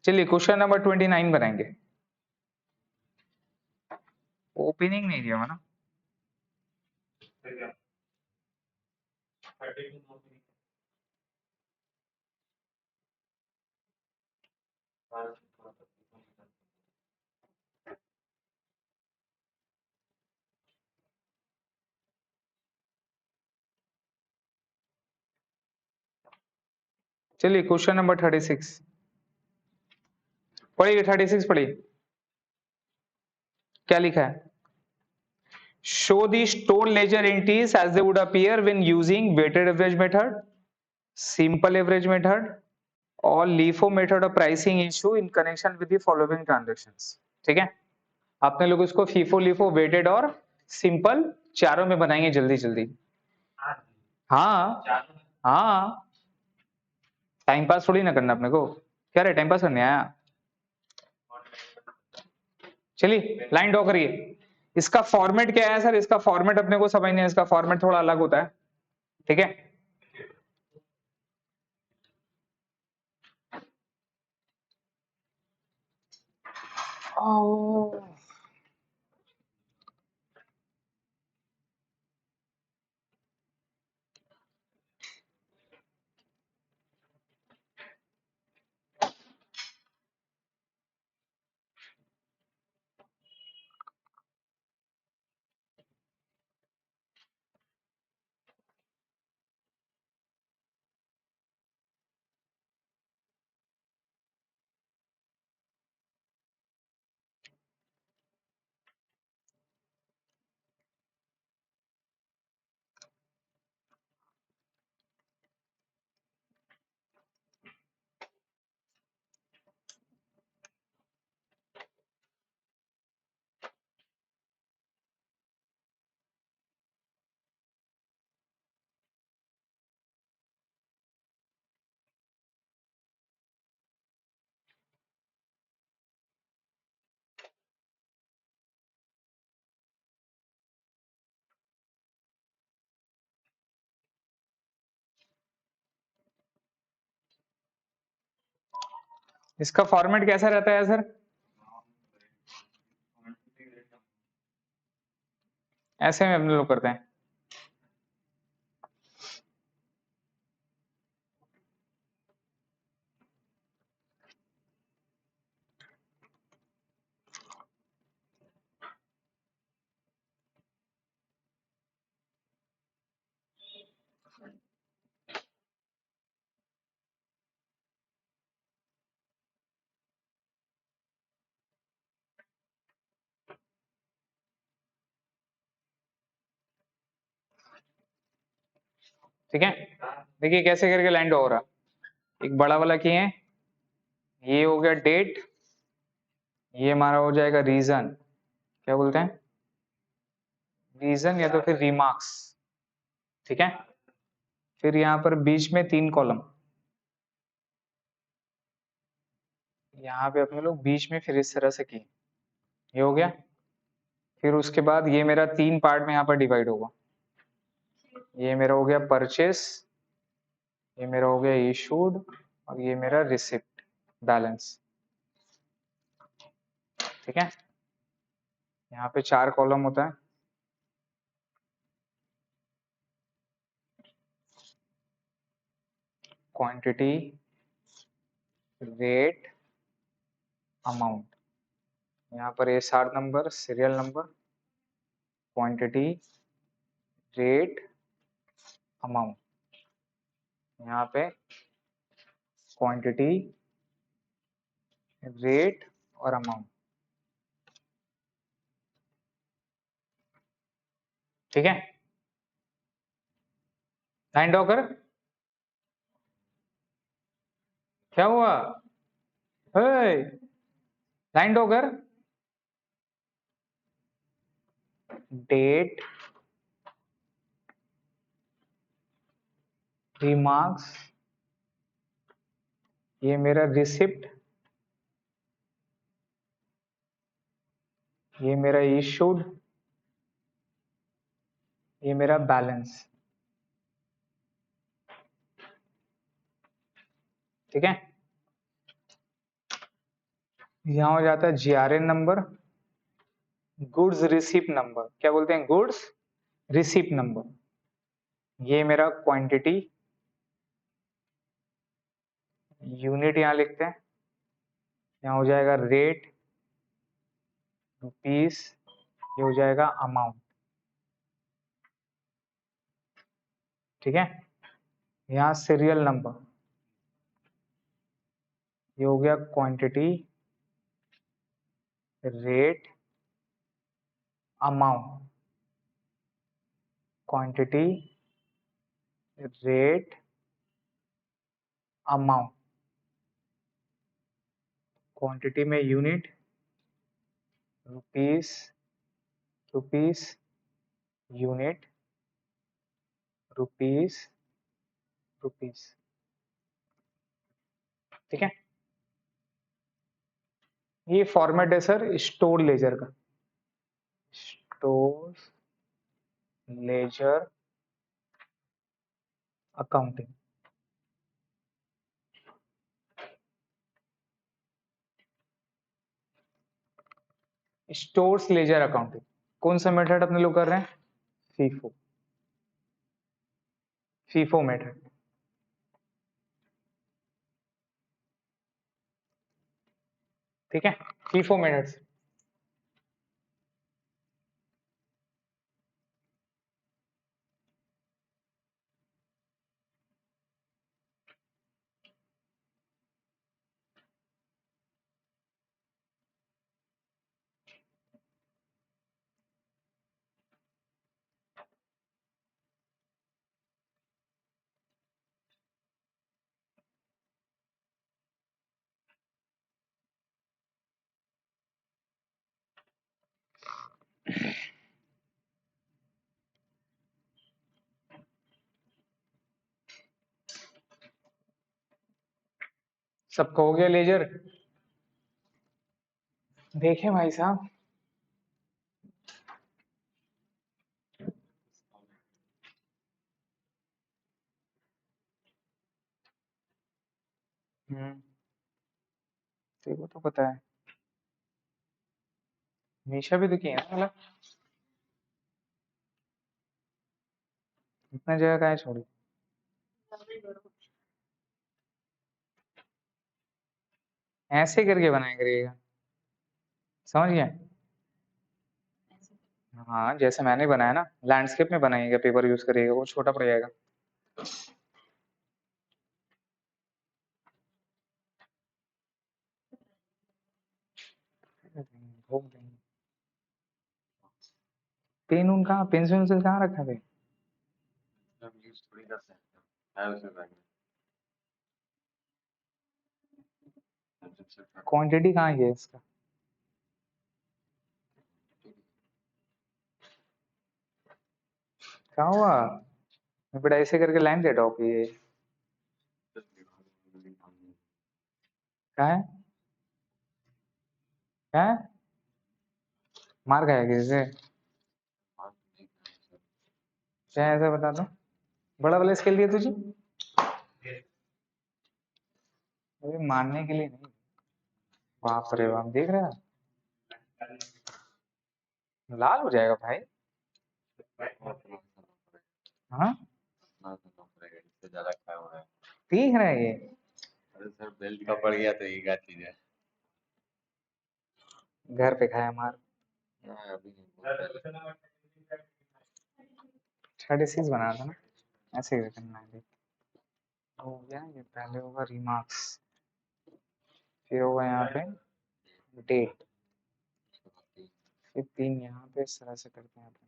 चलिए क्वेश्चन नंबर 29 बनाएंगे। ओपनिंग नहीं दिया हुआ ना? चलिए क्वेश्चन नंबर 36 पढ़िए। 36 पढ़िए, क्या लिखा है? Show the store ledger entries as they would appear when using weighted average method, simple average method और LIFO method of pricing issue in connection with the following transactions. ठीक है, आपने लोग इसको फीफो, लिफो, वेटेड और simple चारों में बनाएंगे जल्दी जल्दी। हाँ हाँ, टाइम पास थोड़ी ना करना अपने को, क्या रे टाइम पास करने आया? चलिए लाइन ड्रॉ करिए। इसका फॉर्मेट क्या है सर? इसका फॉर्मेट अपने को समझना है, इसका फॉर्मेट थोड़ा अलग होता है। ठीक है, इसका फॉर्मेट कैसा रहता है सर? ऐसे में हम लोग करते हैं। ठीक है, देखिए कैसे करके लैंड हो रहा। एक बड़ा वाला की है, ये हो गया डेट, ये हमारा हो जाएगा रीजन, क्या बोलते हैं, रीजन या तो फिर रिमार्क्स। ठीक है, फिर यहाँ पर बीच में 3 कॉलम, यहाँ पे अपने लोग बीच में फिर इस तरह से किए, ये हो गया। फिर उसके बाद ये मेरा 3 पार्ट में यहाँ पर डिवाइड होगा। ये मेरा हो गया परचेस, ये मेरा हो गया इशूड, और ये मेरा रिसिप्ट बैलेंस। ठीक है, यहाँ पे 4 कॉलम होता है। Quantity, rate, amount. यहाँ पर SR number, serial number, quantity, rate, amount. यहाँ पे क्वांटिटी, रेट और अमाउंट। ठीक है, लाइन ड्रॉ कर। क्या हुआ? लाइन ड्रॉ कर। डेट, रिमार्क्स, ये मेरा रिसिप्ट, ये मेरा इशूड, ये मेरा बैलेंस। ठीक है, यहाँ हो जाता है GRN number, goods receipt number, क्या बोलते हैं, गुड्स रिसिप्ट नंबर। ये मेरा क्वांटिटी, यूनिट यहाँ लिखते हैं, यहाँ हो जाएगा रेट, रुपीस, ये हो जाएगा अमाउंट। ठीक है, यहाँ सीरियल नंबर, ये हो गया quantity, rate, amount, quantity, rate, amount. Quantity में unit, rupees, rupees, unit, rupees, rupees. ठीक है, ये फॉर्मेट है सर स्टोर लेजर का, store ledger accounting. Stores ledger accounting कौन सा मेथड अपने लोग कर रहे हैं, फीफो, फीफो मेथड। ठीक है, फीफो मेथड। सबका हो गया लेजर? देखें भाई साहब, हम्म तेरे तो पता है, मीशा भी दुखी है ना, मतलब इतना जगह कहाँ है छोड़ी। ऐसे करके बनाया करिएगा, समझ गया। हाँ जैसे मैंने बनाया ना, लैंडस्केप में बनाइएगा, पेपर यूज करिएगा, वो छोटा पड़ जाएगा। भोग देंगे। पेन उन कहाँ, पेंसिल उनसिल कहाँ रखा है? क्वांटिटी कहाँ है इसका? क्या हुआ? बड़ा ऐसे करके लाइन दे डॉग ये क्या है? क्या है? मार खाया किसी से? क्या ऐसा बता दो, बड़ा वाला स्केल दिया तुझे? अरे मारने के लिए नहीं। बाप रे बाप, देख रहे हैं, लाल हो जाएगा भाई। हाँ देख रहा है ये। अरे सर बेल्ट का पड़ गया तो ये क्या चीज है? घर पे खाया मार। अभी नहीं, बहुत पहले। थर्ड सीज बना था ना, ऐसे ही करना है। हो गया ये, पहले होगा रिमार्क्स, फिर होगा यहाँ पे डेट, फिर 3 यहाँ पे इस तरह से करते हैं अपन,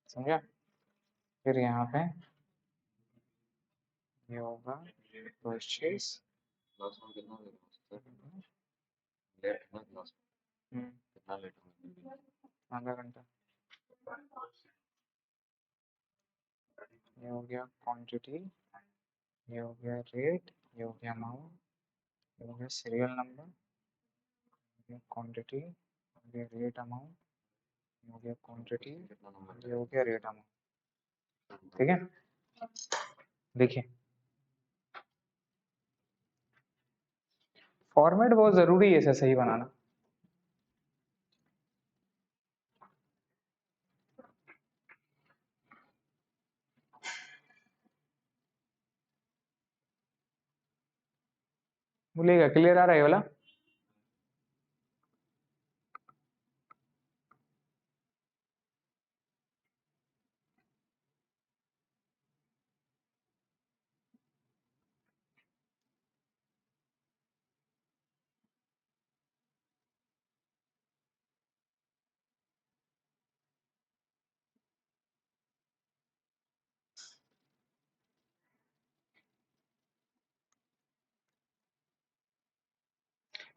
समझा। फिर यहाँ पे ये होगा परचेज, क्लास में कितना लेट हो सर? लेट ना क्लास में कितना लेट हो? आधा घंटा। ये हो गया क्वांटिटी, ये हो गया रेट, ये हो गया अमाउंट, ये हो गया सीरियल नंबर, ये क्वांटिटी, ये रेट अमाउंट, ये हो गया क्वांटिटी, ये हो गया रेट अमाउंट। ठीक है, देखिए फॉर्मेट बहुत जरूरी है इसे सही बनाना। बोलेगा क्लियर आ रहा है ये वाला?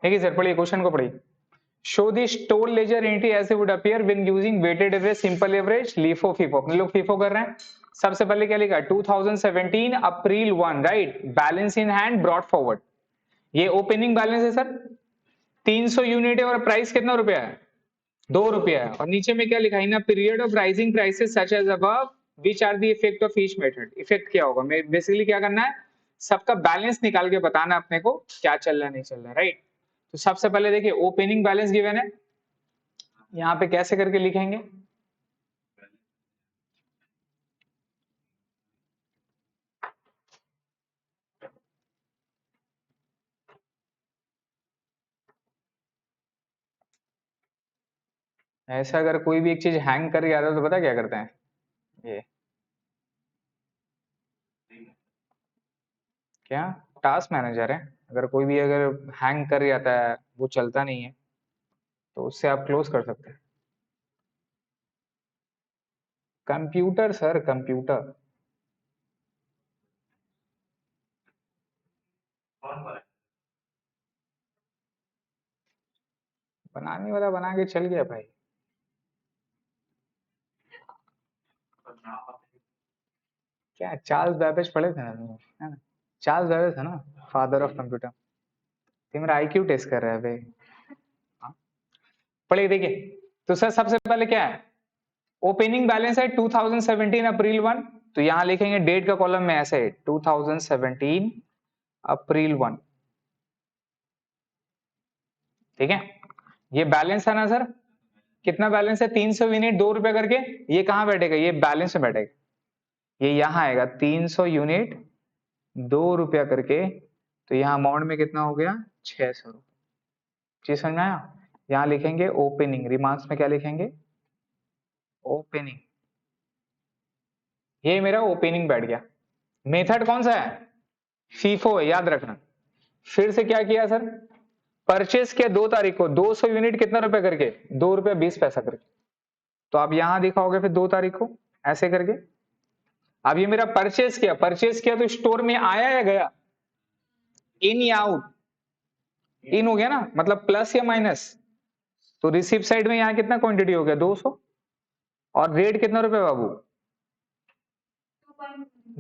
देखिए सर, पढ़िए क्वेश्चन को पढ़िए। Show the store ledger entry as would appear when using weighted average, simple average, LIFO FIFO. हम लोग फिफो कर रहे हैं। सबसे पहले क्या लिखा? 2017 अप्रैल 1, right. Balance in hand brought forward, ये ओपनिंग बैलेंस है सर, 300 यूनिट है, और प्राइस कितना रुपया है? 2 रुपया है। और नीचे में क्या लिखा है? In a period of rising prices such as above which are the effect of each method. Effect क्या होगा? बेसिकली क्या करना है, सबका बैलेंस निकाल के बताना अपने को क्या चल रहा है नहीं चल रहा है, राइट। तो सबसे पहले देखिए ओपनिंग बैलेंस गिवन है, यहाँ पे कैसे करके लिखेंगे? ऐसा अगर कोई भी एक चीज हैंग कर जाता है तो पता क्या करते हैं, ये क्या टास्क मैनेजर है, अगर कोई भी अगर हैंग कर जाता है, वो चलता नहीं है, तो उससे आप क्लोज कर सकते हैं। Computer sir, computer. बनाने वाला बना के चल गया भाई। क्या चार्ल्स बैबेज पढ़े थे ना तुम, है ना? चार्ल्स बैबेज है ना, फादर ऑफ कंप्यूटर। ये मेरा आईक्यू टेस्ट कर रहा है भाई। हाँ? पढ़िए देखिए, तो सर सबसे पहले क्या है, ओपनिंग बैलेंस है 2017 अप्रैल 1, तो यहां लिखेंगे डेट का कॉलम में ऐसे 2017 अप्रैल 1, ठीक है, ये बैलेंस है ना सर, कितना बैलेंस है 300 यूनिट 2 रुपए करके, ये कहाँ बैठेगा, ये बैलेंस में बैठेगा, ये यहाँ आएगा 300 यूनिट 2 रुपया करके, तो यहाँ अमाउंट में कितना हो गया 600 रुपये। चीज समझ में आया, यहाँ लिखेंगे ओपनिंग, रिमार्क्स में क्या लिखेंगे ओपनिंग, ये मेरा ओपनिंग बैठ गया। मेथड कौन सा है फीफो है, याद रखना। फिर से क्या किया सर, परचेस किया 2 तारीख को 200 यूनिट कितना रुपए करके 2 रुपया 20 पैसा करके, तो आप यहां दिखाओगे फिर 2 तारीख को ऐसे करके। अब ये मेरा परचेस किया तो स्टोर में आया या गया, इन या आउट, इन हो गया ना, मतलब प्लस या माइनस, तो रिसीव साइड में यहाँ कितना क्वांटिटी हो गया 200, और रेट कितना रुपए बाबू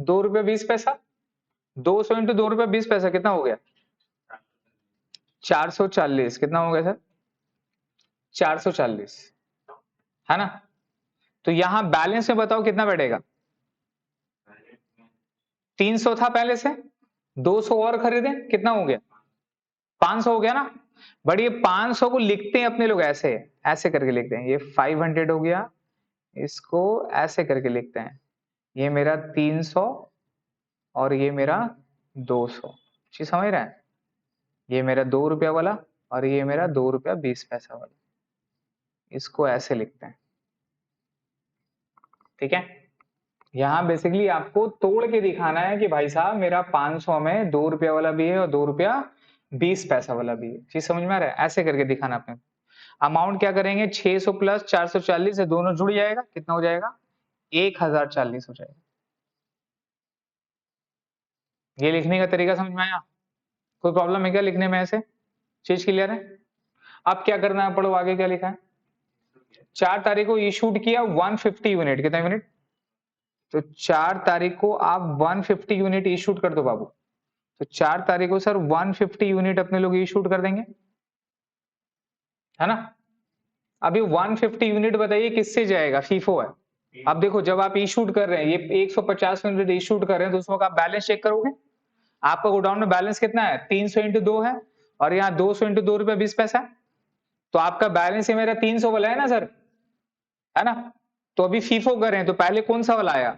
2 रुपये 20 पैसा, 200 इंटू 2 रुपये 20 पैसा कितना हो गया 440, कितना हो गया सर 440, है ना। तो यहां बैलेंस में बताओ कितना बैठेगा, 300 था पहले से, 200 और खरीदे कितना हो गया 500 हो गया ना। बट ये 500 को लिखते हैं अपने लोग ऐसे, ऐसे करके लिखते हैं, ये 500 हो गया, इसको ऐसे करके लिखते हैं, ये मेरा 300 और ये मेरा 200, चीज समझ रहे हैं, ये मेरा 2 रुपया वाला और ये मेरा 2 रुपया 20 पैसा वाला, इसको ऐसे लिखते हैं, ठीक है। यहाँ बेसिकली आपको तोड़ के दिखाना है कि भाई साहब मेरा 500 में 2 रुपया वाला भी है और 2 रुपया 20 पैसा वाला भी है, चीज समझ में आ रहा है, ऐसे करके दिखाना अपने। अमाउंट क्या करेंगे 600 प्लस 440 से दोनों जुड़ जाएगा, कितना हो जाएगा 1040 हो जाएगा। ये लिखने का तरीका समझ में आया, कोई प्रॉब्लम है क्या लिखने में, ऐसे चीज क्लियर है। अब क्या करना है, पढ़ो आगे क्या लिखा है। 4 तारीख को इशूड किया 150 यूनिट, कितना यूनिट, तो 4 तारीख को आप 150 यूनिट इशूड कर दो बाबू, तो 4 तारीख को सर 150 यूनिट अपने लोग इशूड कर देंगे, है ना। अभी 150 यूनिट बताइए किससे जाएगा, फीफो है। अब देखो जब आप इशूड कर रहे हैं, ये 150 यूनिट इशूड कर रहे हैं, तो उसमें आप बैलेंस चेक करोगे, आपका गोडाउन में बैलेंस कितना है 300 इंटू 2 है, और यहाँ 200 इंटू 2 रुपया 20 पैसा है, तो आपका बैलेंस ये मेरा 300 वाला है ना सर, है ना। तो अभी फीफो कर रहे हैं, तो पहले कौन सा वाला आया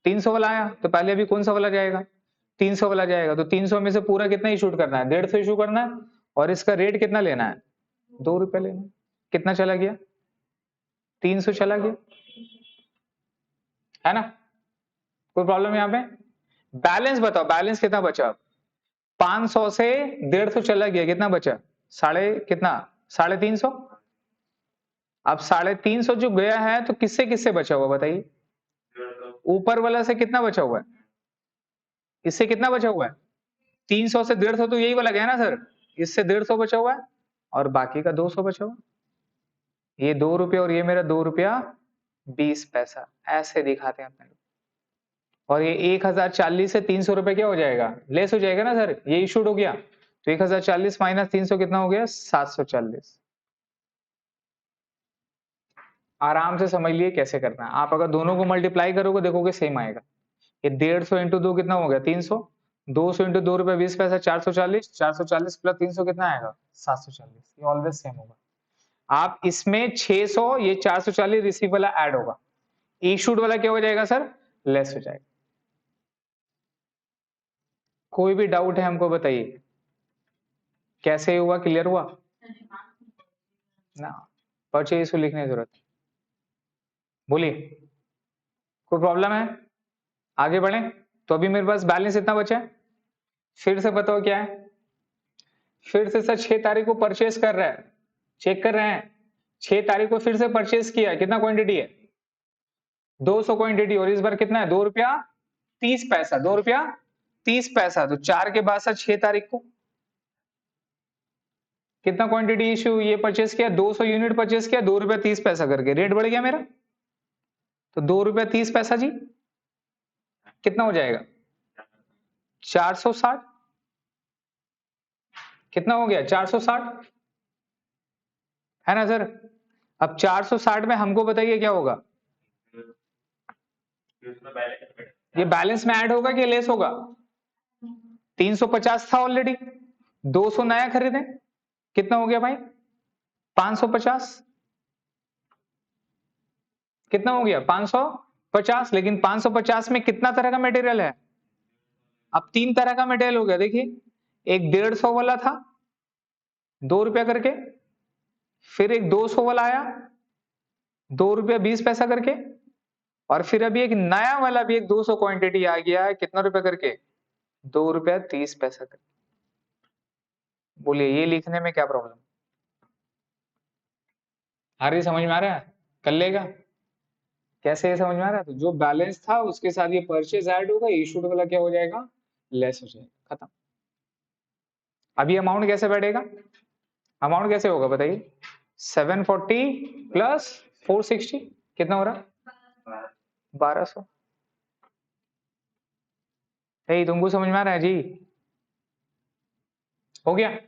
300 वाला आया, तो पहले अभी कौन सा वाला जाएगा 300 वाला जाएगा, तो 300 में से पूरा कितना इशू करना है 150 इशू करना है, और इसका रेट कितना लेना है 2 रुपए लेना है, कितना चला गया 300 चला गया, है ना। कोई प्रॉब्लम यहाँ पे, बैलेंस बताओ बैलेंस कितना बचा, 500 से 150 चला गया, कितना बचा कितना 350, अब 350 जो गया है तो किससे किससे बचा हुआ बताइए, ऊपर वाला से कितना बचा हुआ है, इससे कितना बचा हुआ है 300 से 150, तो यही वाला गया ना सर, इससे 150 बचा हुआ है और बाकी का 200 बचा हुआ, ये 2 रुपया और ये मेरा 2 रुपया 20 पैसा, ऐसे दिखाते हैं अपने लोग। और ये 1040 से 300 रुपए क्या हो जाएगा, लेस हो जाएगा ना सर, ये इशूड हो गया, तो 1040 माइनस 300 कितना हो गया 740। आराम से समझ लिए कैसे करना है, आप अगर दोनों को मल्टीप्लाई करोगे देखोगे सेम आएगा, ये 150 इंटू 2 कितना हो गया 300, 200 इंटू 2 रुपए 20 पैसा 440, 440 प्लस 300 कितना आएगा 740, ये ऑलवेज सेम होगा। आप इसमें 600 ये 440 रिसीव वाला ऐड होगा, इशूड वाला क्या हो जाएगा सर लेस हो जाएगा। कोई भी डाउट है हमको बताइए, कैसे हुआ क्लियर हुआ ना, परचेज को लिखने की जरूरत, बोलिए कोई प्रॉब्लम है, आगे बढ़े। तो अभी मेरे पास बैलेंस इतना बचा है, फिर से बताओ क्या है, फिर से सर 6 तारीख को परचेस कर रहा है, चेक कर रहे हैं 6 तारीख को फिर से परचेस किया, कितना क्वांटिटी है 200 क्वांटिटी, और इस बार कितना है 2 रुपया 30 पैसा, 2 रुपया 30 पैसा, तो 4 के बाद सर 6 तारीख को कितना क्वांटिटी इश्यू ये परचेस किया 200 यूनिट परचेस किया, 2 रुपया 30 पैसा करके, रेट बढ़ गया मेरा, तो 2 रुपया 30 पैसा जी कितना हो जाएगा 460, कितना हो गया 460, है ना सर। अब 460 में हमको बताइए क्या होगा, ये बैलेंस में ऐड होगा कि लेस होगा, 350 था ऑलरेडी, 200 नया खरीदे, कितना हो गया भाई 550 कितना हो गया 550, लेकिन 550 में कितना तरह का मटेरियल है? अब 3 तरह का मटेरियल हो गया। देखिए, एक 150 वाला था 2 रुपया करके, फिर एक 200 वाला आया 2 रुपया 20 पैसा करके, और फिर अभी एक नया वाला भी एक 200 क्वांटिटी आ गया है कितना रुपया करके? 2 रुपया 30 पैसा करके। बोलिए ये लिखने में क्या प्रॉब्लम? आ रही समझ में आ रहा है? कर लेगा कैसे? ये समझ में आ रहा है? तो जो बैलेंस था उसके साथ ये परचेज ऐड होगा, इशूड वाला क्या हो जाएगा? लेस हो जाएगा, खत्म। अभी अमाउंट कैसे बैठेगा? अमाउंट कैसे होगा बताइए? 740 प्लस 460 कितना हो रहा? 1200। यही तुमको समझ में आ रहा है जी? हो गया।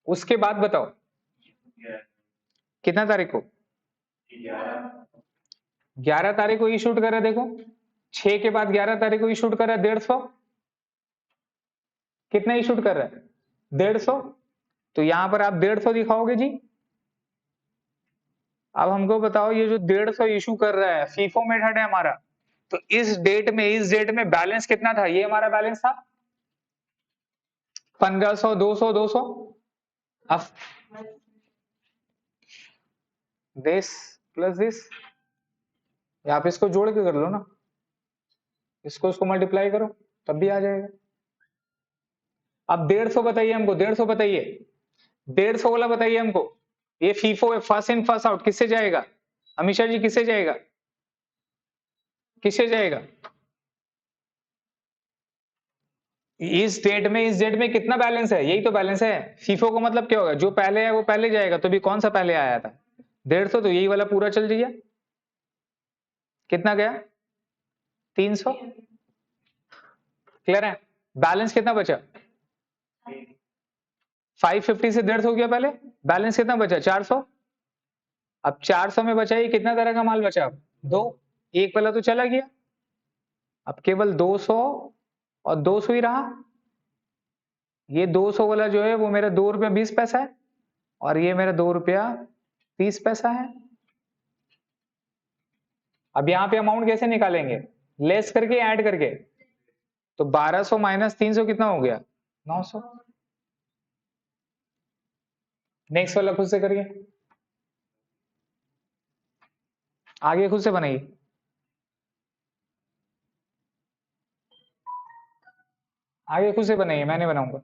उसके बाद बताओ कितना तारीख को? 11 तारीख को इशूड करा। देखो 6 के बाद 11 तारीख को इशूड करा 150। कितना इशूड कर रहा है? 150। तो यहां पर आप 150 दिखाओगे जी। अब हमको बताओ ये जो 150 इशू कर रहा है फीफो मेथड है हमारा, तो इस डेट में बैलेंस कितना था? ये हमारा बैलेंस था 1500 200 200। अब दिस प्लस दिस, आप इसको जोड़ के कर लो ना, इसको इसको मल्टीप्लाई करो तब भी आ जाएगा। अब 150 बताइए हमको, 150 बताइए, 150 वाला बताइए हमको। ये फीफो है, फर्स्ट इन फर्स्ट आउट, किससे जाएगा? अमीशा जी किससे जाएगा? किससे जाएगा? इस डेट में कितना बैलेंस है? यही तो बैलेंस है। फीफो का मतलब क्या होगा? जो पहले है वो पहले जाएगा, तो भी कौन सा पहले आया था? 150, तो यही वाला पूरा चल जाइए। कितना गया? 300। क्लियर है? बैलेंस कितना बचा? 550 से 150 हो गया पहले, बैलेंस कितना बचा? 400। अब 400 में बचा ये कितना तरह का माल बचा? अब दो, एक वाला तो चला गया, अब केवल 200 और 200 ही रहा। ये 200 वाला जो है वो मेरा 2 रुपया 20 पैसा है, और ये मेरा 2 रुपया 30 पैसा है। अब यहां पे अमाउंट कैसे निकालेंगे? लेस करके, ऐड करके। तो 1200 माइनस 300 कितना हो गया? 900। नेक्स्ट वाला खुद से करिए, आगे खुद से बनाइए। आगे खुद से बनाइए, मैं नहीं बनाऊंगा।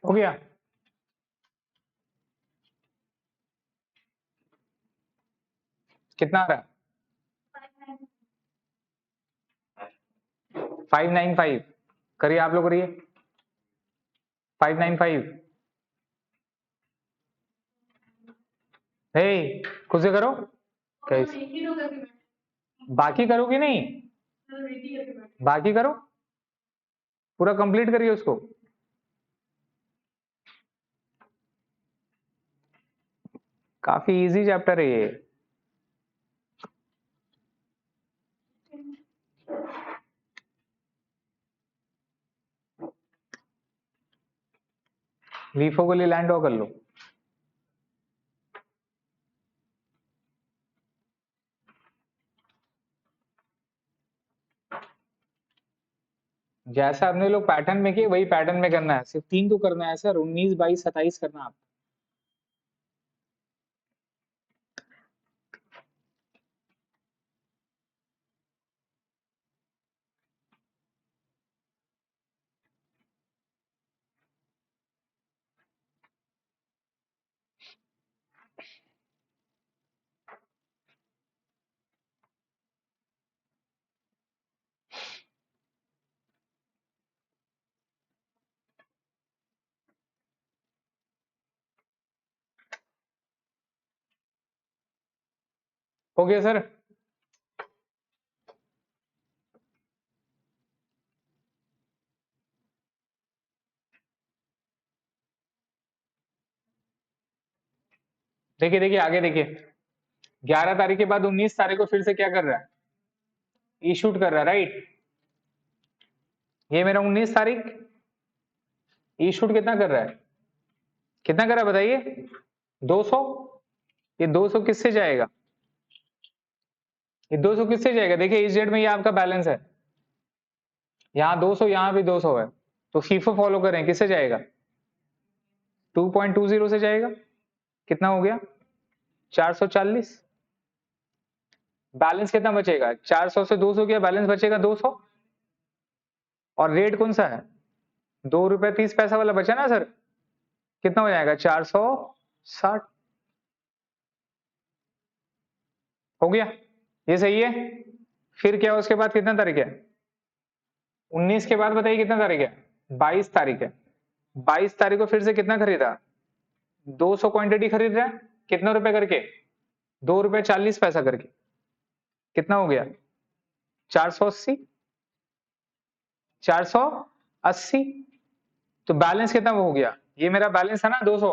हो गया? कितना आ रहा है? 595 करिए, आप लोग करिए 595। हे खुद से करो। कैसे बाकी करो कि नहीं? बाकी करो, पूरा कंप्लीट करिए उसको। काफी इजी चैप्टर है ये। लीफो को ले लैंड कर लो। जैसा अपने लोग पैटर्न में किए वही पैटर्न में करना है, सिर्फ 3 तो करना है सर, 19 22 27 करना है आप। हो गया सर? देखिए देखिए आगे देखिए, 11 तारीख के बाद 19 तारीख को फिर से क्या कर रहा है? इशूट कर रहा है, राइट? ये मेरा 19 तारीख इशूट कितना कर रहा है? कितना कर रहा है बताइए? 200। ये 200 किससे जाएगा? ये 200 किससे जाएगा? देखिए इस डेट में ये आपका बैलेंस है, यहाँ 200, यहाँ भी 200 है, तो फीफो फॉलो करें, किससे जाएगा? 2.20 से जाएगा। कितना हो गया? 440। बैलेंस कितना बचेगा? 400 से 200 गया, बैलेंस बचेगा 200। और रेट कौन सा है? ₹2.30 वाला बचा ना सर? कितना हो जाएगा? 460। हो गया, ये सही है। फिर क्या उसके बाद कितना तारीख है? 19 के बाद बताइए कितना तारीख है? 22 तारीख है। 22 तारीख को फिर से कितना खरीदा? 200 क्वांटिटी खरीद रहा है, कितना रुपए करके? ₹2.40 करके। कितना हो गया? 480। 480। तो बैलेंस कितना हो गया? ये मेरा बैलेंस है ना 200,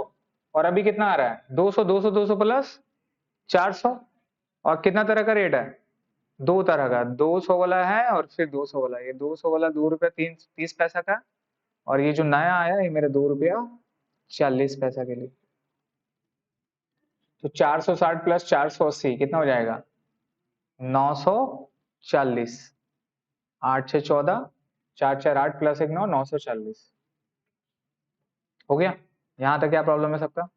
और अभी कितना आ रहा है? 200 200 200 प्लस 400। और कितना तरह का रेट है? 2 तरह का, 200 वाला है और फिर 200 वाला। ये 200 वाला ₹2.30 का, और ये जो नया आया ये मेरे ₹2.40 के लिए। तो 460 प्लस 480 कितना हो जाएगा? 940। 8 6 14, 4 4 8 प्लस 1 9, 940। हो गया? यहां तक क्या प्रॉब्लम है सबका?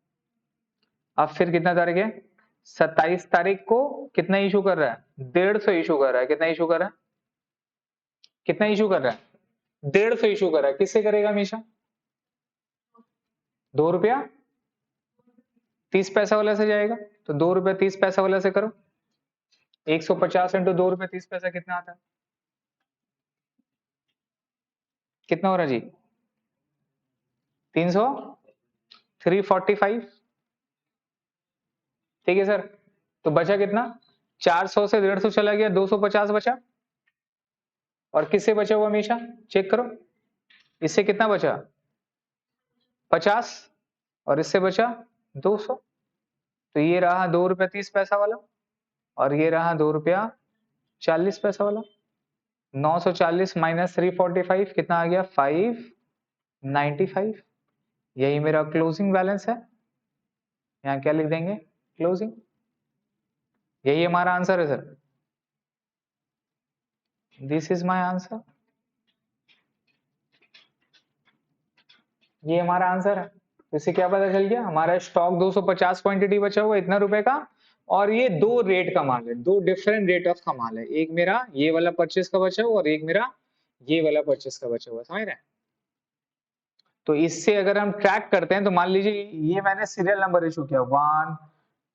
अब फिर कितना तारीख है? 27 तारीख को कितना इशू कर रहा है? 150 इशू कर रहा है। कितना इशू कर रहा है? कितना इशू कर रहा है? 150 इशू कर रहा है। किससे करेगा हमेशा? ₹2.30 वाला से जाएगा, तो ₹2.30 वाला से करो। 150 इंटू ₹2.30 कितना आता है? कितना हो रहा है जी? 300, 345। ठीक है सर। तो बचा कितना? 400 से 150 चला गया, 250 बचा। और किससे बचा हुआ हमेशा? चेक करो, इससे कितना बचा? 50। और इससे बचा 200। तो ये रहा ₹2.30 वाला, और ये रहा ₹2.40 वाला। 940 माइनस 345 कितना आ गया? 595। यही मेरा क्लोजिंग बैलेंस है। यहाँ क्या लिख देंगे? क्लोजिंग। यही हमारा आंसर है sir. This is my answer. ये हमारा आंसर है। इससे क्या पता चल गया? हमारा स्टॉक 250 क्वांटिटी बचा हुआ इतना रुपए का, और ये 2 रेट का माल है, 2 डिफरेंट रेट ऑफ का माल है। एक मेरा ये वाला परचेस का बचा हुआ और एक मेरा ये वाला परचेस का बचा हुआ। समझ रहे हैं? तो इससे अगर हम ट्रैक करते हैं तो मान लीजिए ये मैंने सीरियल नंबर इशू किया 1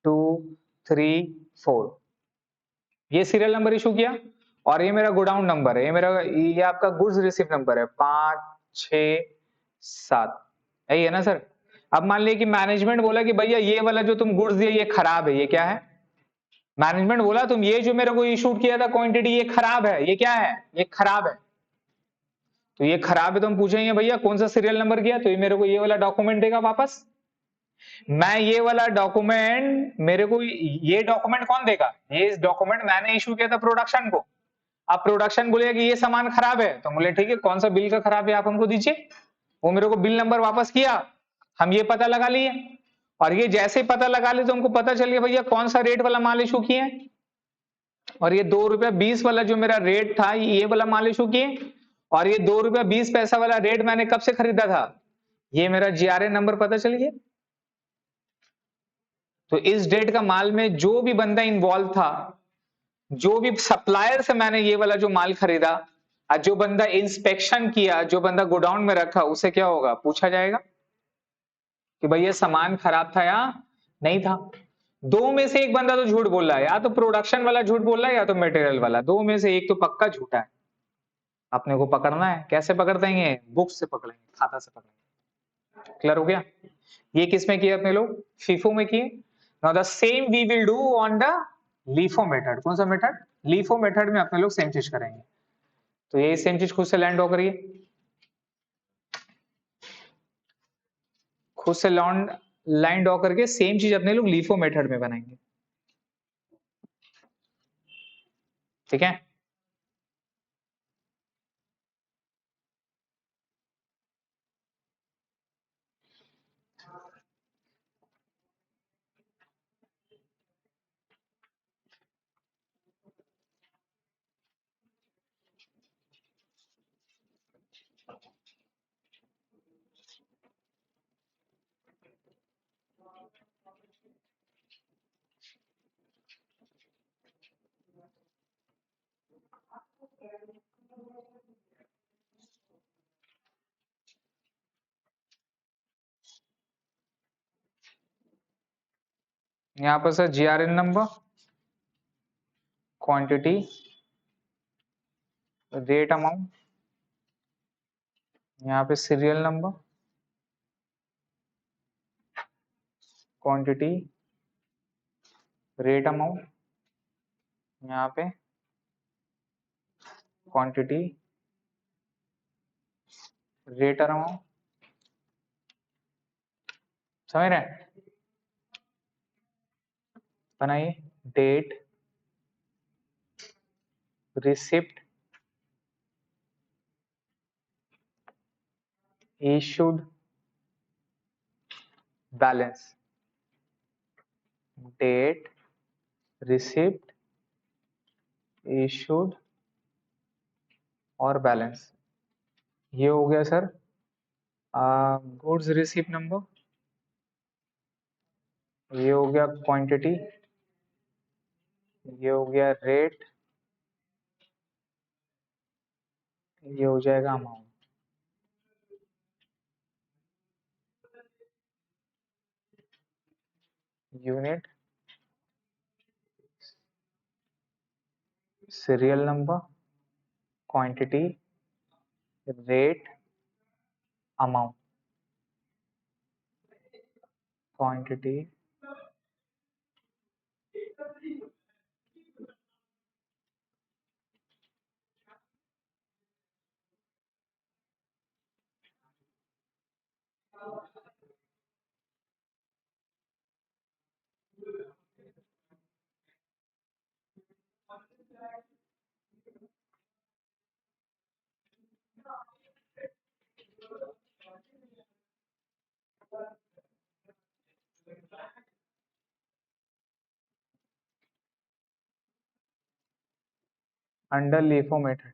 2 3 4, ये सीरियल नंबर इशू किया और ये मेरा गोडाउन नंबर है, ये आपका गुड्स रिसीव नंबर है 5 6 7, यही है ना सर। अब मान लिया कि मैनेजमेंट बोला कि भैया ये वाला जो तुम गुड्स दिए ये खराब है, ये क्या है? मैनेजमेंट बोला तुम ये जो मेरे को इशूड किया था क्वांटिटी ये खराब है, ये क्या है? ये खराब है। तो ये खराब है तो हम पूछेंगे भैया कौन सा सीरियल नंबर किया, तो ये मेरे को ये वाला डॉक्यूमेंट देगा वापस। मैं ये वाला डॉक्यूमेंट मेरे को ये डॉक्यूमेंट कौन देगा? ये डॉक्यूमेंट मैंने इशू किया था प्रोडक्शन को। अब प्रोडक्शन बोलेगा कि ये सामान खराब है, तो बोले ठीक है कौन सा बिल का खराब है आप हमको दीजिए। वो मेरे को बिल नंबर वापस किया, हम ये पता लगा लिए, और ये जैसे ही पता लगा लिए तो हमको पता चल गया भैया कौन सा रेट वाला माल इशू किए, और ये 2 रुपया 20 वाला जो मेरा रेट था ये वाला माल इशू किए, और ये 2 रुपया 20 पैसा वाला रेट मैंने कब से खरीदा था, ये मेरा जीआरए नंबर पता चल गया। तो इस डेट का माल में जो भी बंदा इन्वॉल्व था, जो भी सप्लायर से मैंने ये वाला जो माल खरीदा, और जो बंदा इंस्पेक्शन किया, जो बंदा गोडाउन में रखा, उसे क्या होगा? पूछा जाएगा कि भैया सामान खराब था या नहीं था। दो में से एक बंदा तो झूठ बोल रहा है, या तो प्रोडक्शन वाला झूठ बोल रहा है या तो मटेरियल वाला, दो में से एक तो पक्का झूठा है। अपने को पकड़ना है, कैसे पकड़ देंगे? बुक से पकड़ेंगे, खाता से पकड़ेंगे। क्लियर हो गया? ये किस में किए अपने लोग? फीफो में किए। Now the same we will do on the LIFO method. कौन सा मेथड? लीफो मेथड में अपने लोग सेम चीज करेंगे। तो ये सेम चीज खुद से लैंड हो करिए, खुद से लैंड हो करके सेम चीज अपने लोग लीफो मेथड में बनाएंगे। ठीक है? यहाँ पर sir GRN number, quantity, rate amount, यहाँ पे serial number, quantity, rate amount, यहाँ पे क्वांटिटी, रेट अमाउंट। समझ रहे हैं? बनाइए। Date, receipt, issued, balance. Date, receipt, issued और बैलेंस। ये हो गया सर गुड्स रिसिप्ट नंबर, ये हो गया क्वांटिटी, ये हो गया रेट, ये हो जाएगा amount. Unit, serial number, quantity, rate, amount. Quantity, under LIFO method.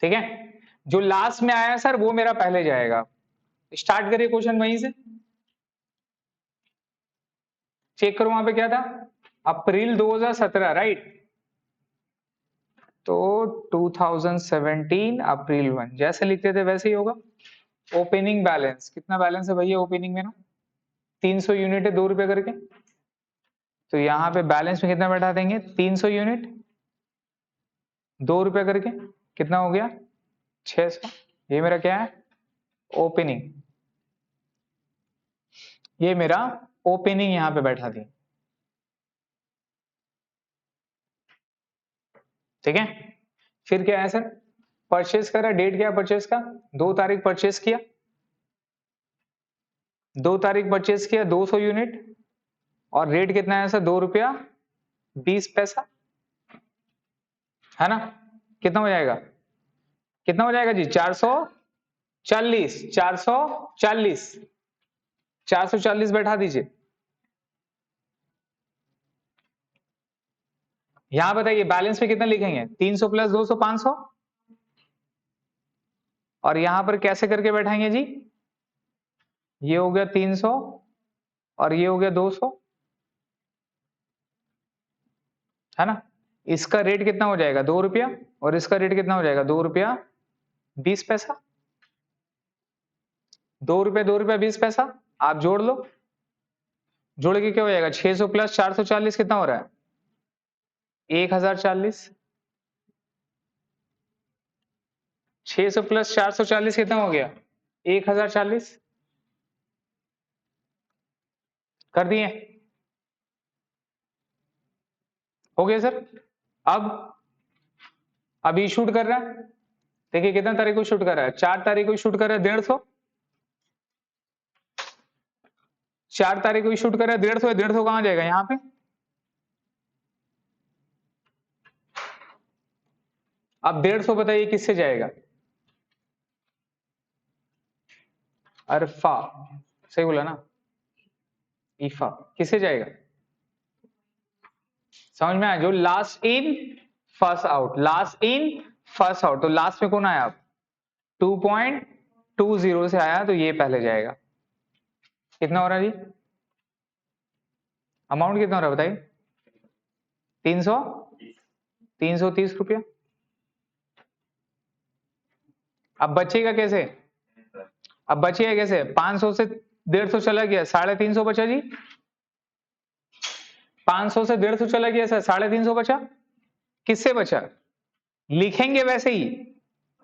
ठीक है, जो लास्ट में आया सर वो मेरा पहले जाएगा। स्टार्ट करिए क्वेश्चन वहीं से, चेक करो वहां पे क्या था, अप्रैल 2017 राइट, तो 2017 अप्रैल 1 जैसे लिखते थे वैसे ही होगा। ओपनिंग बैलेंस कितना बैलेंस है भैया ओपनिंग में ना, 300 यूनिट है 2 रुपए करके, तो यहाँ पे बैलेंस में कितना बैठा देंगे 300 यूनिट 2 रुपए करके, कितना हो गया 600। ये मेरा क्या है ओपनिंग, ये मेरा ओपनिंग यहाँ पे बैठा दी, ठीक है। फिर क्या है सर, परचेस करा, डेट क्या है परचेस का 2 तारीख परचेस किया, 2 तारीख परचेस किया 200 यूनिट, और रेट कितना है सर 2 रुपया 20 पैसा, है ना, कितना हो जाएगा, कितना हो जाएगा जी 440, 440, 440 बैठा दीजिए। यहां बताइए बैलेंस में कितना लिखेंगे 300 प्लस 200 500, और यहां पर कैसे करके बैठाएंगे जी, ये हो गया 300 और ये हो गया 200, है ना, इसका रेट कितना हो जाएगा 2 रुपया और इसका रेट कितना हो जाएगा 2 रुपया 20 पैसा, 2 रुपया 20 पैसा, आप जोड़ लो, जोड़ के क्या हो जाएगा 600 प्लस 440 कितना हो रहा है 1040, 600 प्लस 440 कितना हो गया 1040, कर दिए, हो गया सर। अब अभी शूट कर रहा है, देखिए कितना तारीख को शूट कर रहा है 4 तारीख को शूट कर रहा है 150, 4 तारीख को शूट कर रहा है 150, 150 कहां जाएगा यहाँ पे, अब 150 बताइए किससे जाएगा, अरफा, सही बोला ना, ईफा किससे जाएगा, समझ में आया, जो last in first out, last in first out, तो लास्ट में कौन आया आप 2.20 से आया, तो ये पहले जाएगा। कितना हो रहा है जी, अमाउंट कितना हो रहा है बताइए 300, 330 रुपया। अब बचेगा कैसे, अब बचेगा कैसे, 500 से 150 चला गया 350 बचा जी, 500 से 150 चला गया सर 350 बचा, किससे बचा, लिखेंगे वैसे ही,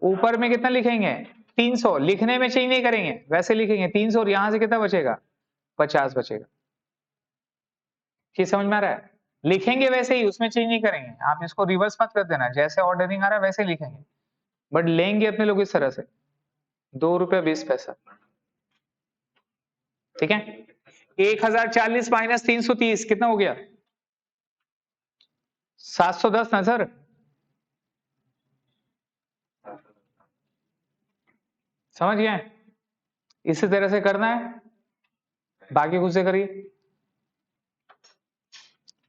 ऊपर में कितना लिखेंगे 300, लिखने में चेंज नहीं करेंगे, वैसे लिखेंगे 300 और यहां से कितना बचेगा 50 बचेगा, ये समझ में आ रहा है, लिखेंगे वैसे ही, उसमें चेंज नहीं करेंगे, आप इसको रिवर्स मत कर देना, जैसे ऑर्डरिंग आ रहा है वैसे लिखेंगे, बट लेंगे अपने लोग इस तरह से 2 रुपया 20 पैसा, ठीक है। 1040 माइनस 330 कितना हो गया 710 ना सर, समझ गए, इसी तरह से करना है, बाकी खुद से करिए,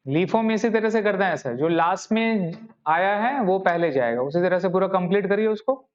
लीफो में इसी तरह से करना है सर, जो लास्ट में आया है वो पहले जाएगा, उसी तरह से पूरा कंप्लीट करिए उसको।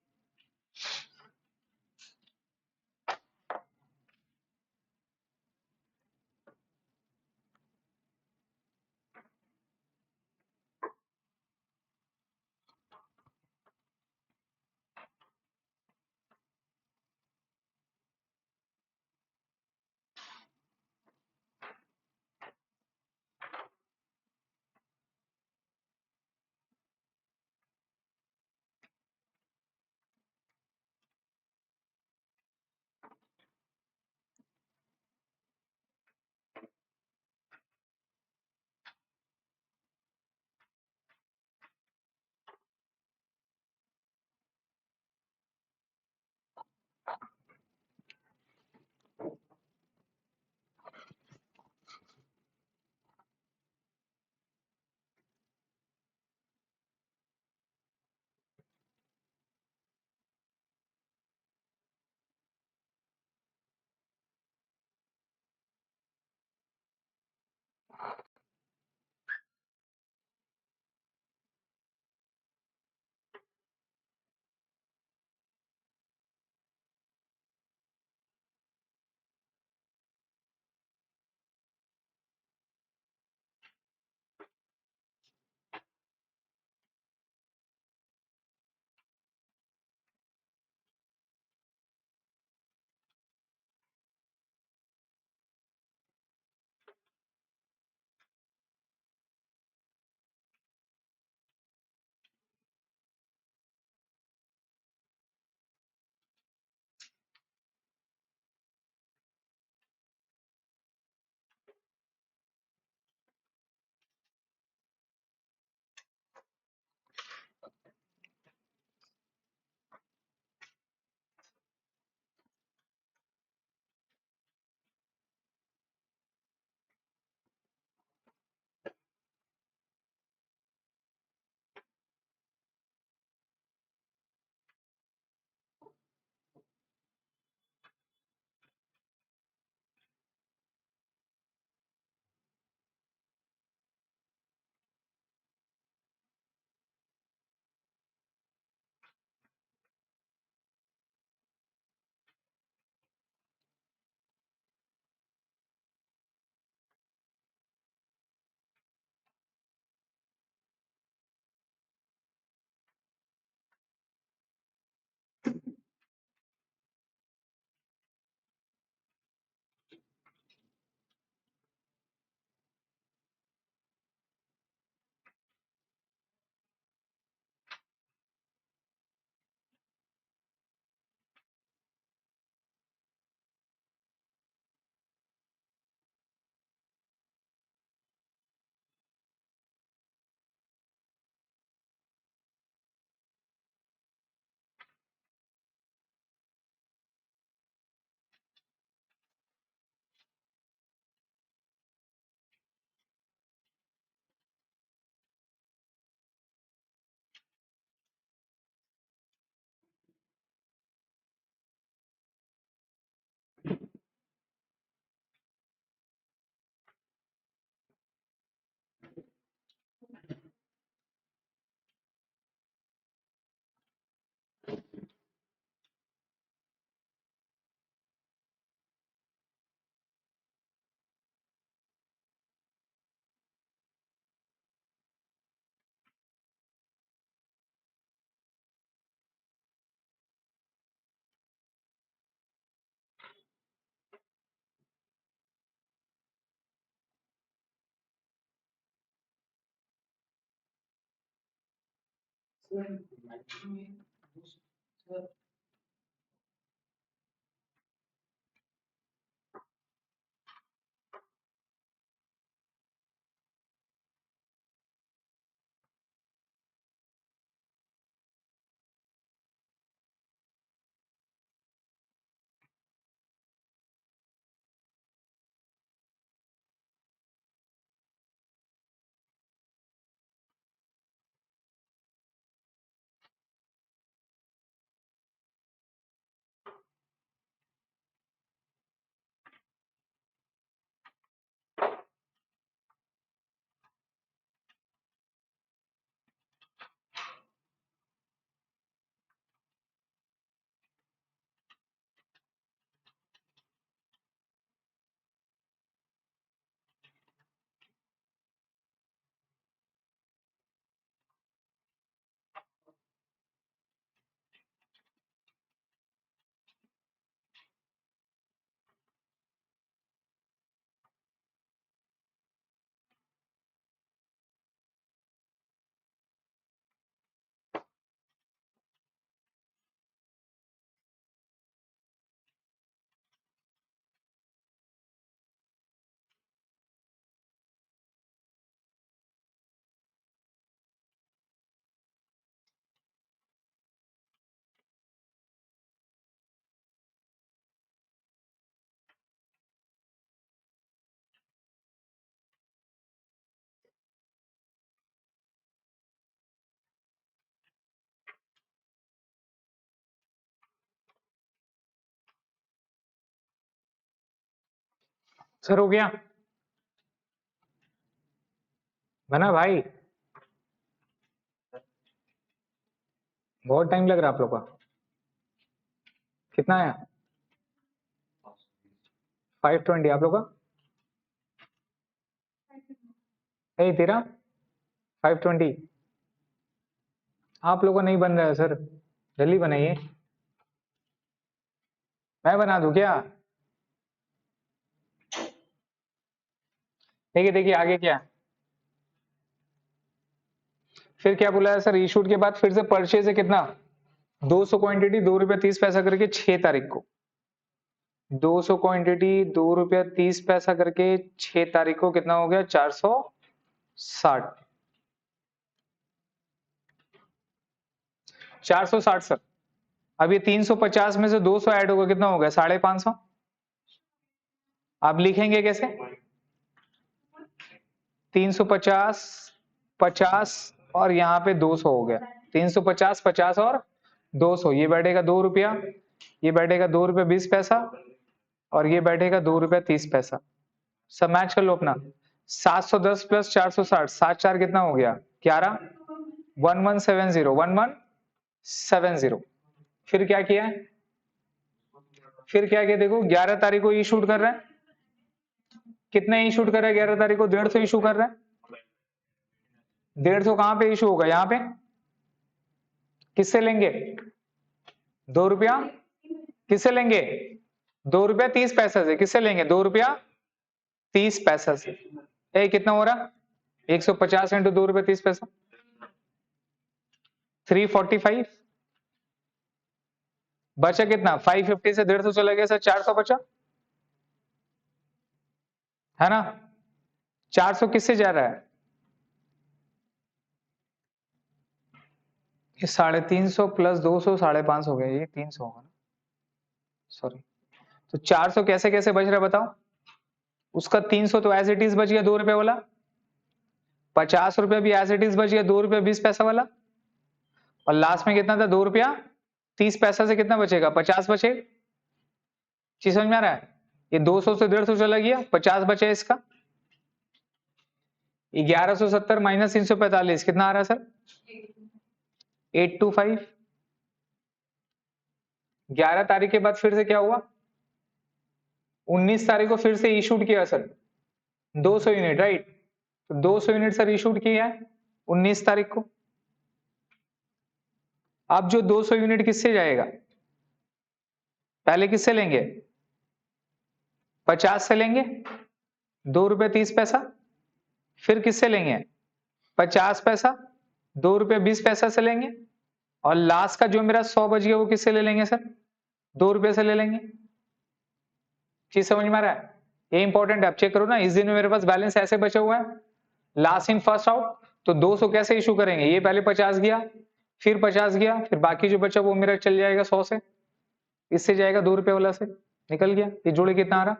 सर हो गया बना भाई? बहुत टाइम लग रहा है आप लोग का। कितना आया? 520 आप लोग का? तेरा 520 आप लोगों का नहीं बन रहा है सर, जल्दी बनाइए। मैं बना दूं क्या? देखिए देखिए आगे क्या है? फिर क्या बोला है सर? इशूड के बाद फिर से परचेज है कितना? 200 क्वांटिटी ₹2.30 करके 6 तारीख को। 200 क्वांटिटी ₹2.30 करके 6 तारीख को कितना हो गया? 460। 460 सर। अब ये 350 में से 200 ऐड होगा, कितना हो गया? 550। आप लिखेंगे कैसे? 350 50 और यहाँ पे 200 हो गया। 350 50 और 200, ये बैठेगा ₹2, ये बैठेगा ₹2.20 और ये बैठेगा ₹2.30। सब मैच कर लो अपना। 710 प्लस 460, 7 4 कितना हो गया? 11। 1170 1170। फिर क्या किया है? फिर क्या किया देखो, 11 तारीख को इशूड कर रहा है। कितने इशूड कर रहा है 11 तारीख को? 150 इशू कर रहा है। 150 कहां पे इशू होगा? यहाँ पे। किससे लेंगे? ₹2। किससे लेंगे? ₹2.30 से। किससे लेंगे? ₹2.30 से। कितना हो रहा? 150 इंटू ₹2.30, 345। बचा कितना? 550 से 150 चला गया सर, 400 बचा है ना? 400 किससे जा रहा है? ये 350 प्लस 200 550 हो गया, ये 300 होगा ना, सॉरी। तो 400 कैसे कैसे बच रहा है बताओ? उसका 300 तो एज इट इज बच गया ₹2 वाला। ₹50 भी एज इट इज बच गया ₹2.20 वाला। और लास्ट में कितना था? ₹2.30 से कितना बचेगा? 50 बचे। चीज समझ में आ रहा है? ये 200 से 150 चला गया, 50 बचे इसका। 1170 माइनस 345 कितना आ रहा है सर? 825। 11 तारीख के बाद फिर से क्या हुआ? 19 तारीख को फिर से इशूड किया सर 200 यूनिट, राइट? तो 200 यूनिट सर इशूड किया है 19 तारीख को। अब जो 200 यूनिट किससे जाएगा? पहले किससे लेंगे? 50 से लेंगे ₹2.30। फिर किससे लेंगे? 50 पैसा ₹2.20 से लेंगे, और लास्ट का जो मेरा 100 बच गया वो किससे ले लेंगे सर? ₹2 से ले लेंगे। चीज समझ में आ रहा है? ये इंपॉर्टेंट है, आप चेक करो ना, इस दिन में मेरे पास बैलेंस ऐसे बचा हुआ है, लास्ट इन फर्स्ट आउट, तो 200 कैसे इशू करेंगे? ये पहले 50 गया, फिर 50 गया, फिर बाकी जो बचा वो मेरा चल जाएगा 100 से, इससे जाएगा ₹2 वाला से, निकल गया। ये जोड़े कितना आ रहा?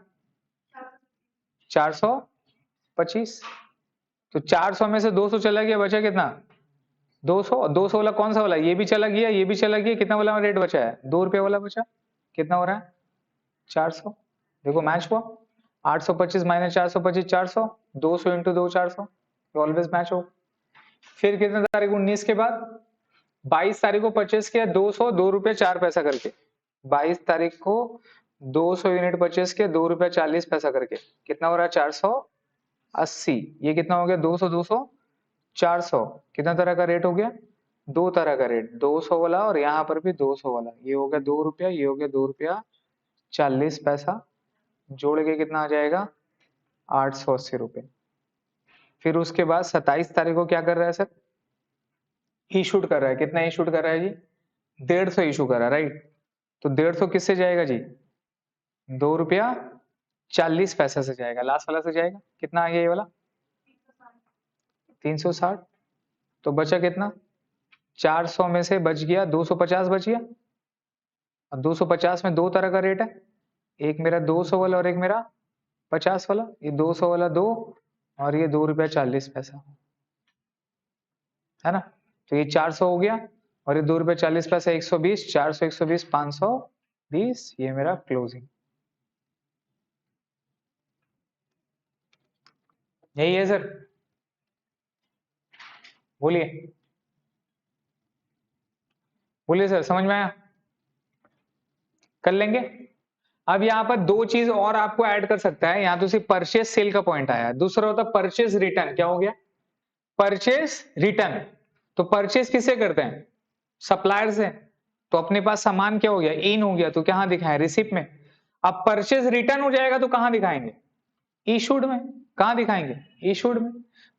425। तो 400 में से 200 चला गया, बचा कितना? 200। 200 वाला कौन सा वाला? ये भी चला गया, ये भी चला गया, कितना वाला रेट बचा है? ₹2 वाला बचा। कितना हो रहा है? 400। देखो मैच हुआ, 825 माइनस 425 400, 200 इंटू 2 400, ऑलवेज मैच हो। फिर कितने तारीख? 19 के बाद 22 तारीख को परचेस किया, 200 ₹2.04 करके। 22 तारीख को 200 यूनिट परचेस किया, ₹2.40 करके। कितना हो रहा है? 480। ये कितना हो गया? 200 200 400। कितना तरह का रेट हो गया? 2 तरह का रेट, 200 वाला और यहाँ पर भी 200 वाला। ये हो गया ₹2, ये हो गया ₹2.40। जोड़ के कितना आ जाएगा? ₹880। फिर उसके बाद 27 तारीख को क्या कर रहा है सर? इशूड कर रहा है। कितना इशूड कर रहा है जी? 150 इशू कर रहा है, राइट? तो 150 किससे जाएगा जी? ₹2.40 से जाएगा, लास्ट वाला से जाएगा। कितना आ गया ये वाला? 360। तो बचा कितना? 400 में से बच गया 250 बच गया। और 250 में दो तरह का रेट है, एक मेरा 200 वाला और एक मेरा 50 वाला। ये 200 वाला 2 और ये ₹2.40 है ना। तो ये 400 हो गया और ये ₹2.40 120, 400 120 520। ये मेरा क्लोजिंग यही है सर। बोलिए बोलिए सर, समझ में आया? कर लेंगे। अब यहाँ पर दो चीज और आपको ऐड कर सकता है। यहाँ तो सिर्फ परचेस सेल का पॉइंट आया, दूसरा होता है परचेस रिटर्न। क्या हो गया? Purchase return. तो परचेस किसे करते हैं? सप्लायर से। तो अपने पास सामान क्या हो गया? इन हो गया, तो कहाँ दिखाएं? रिसिप्ट में। अब परचेस रिटर्न हो जाएगा तो कहाँ दिखाएंगे? इशूड में। कहाँ दिखाएंगे? इशूड में।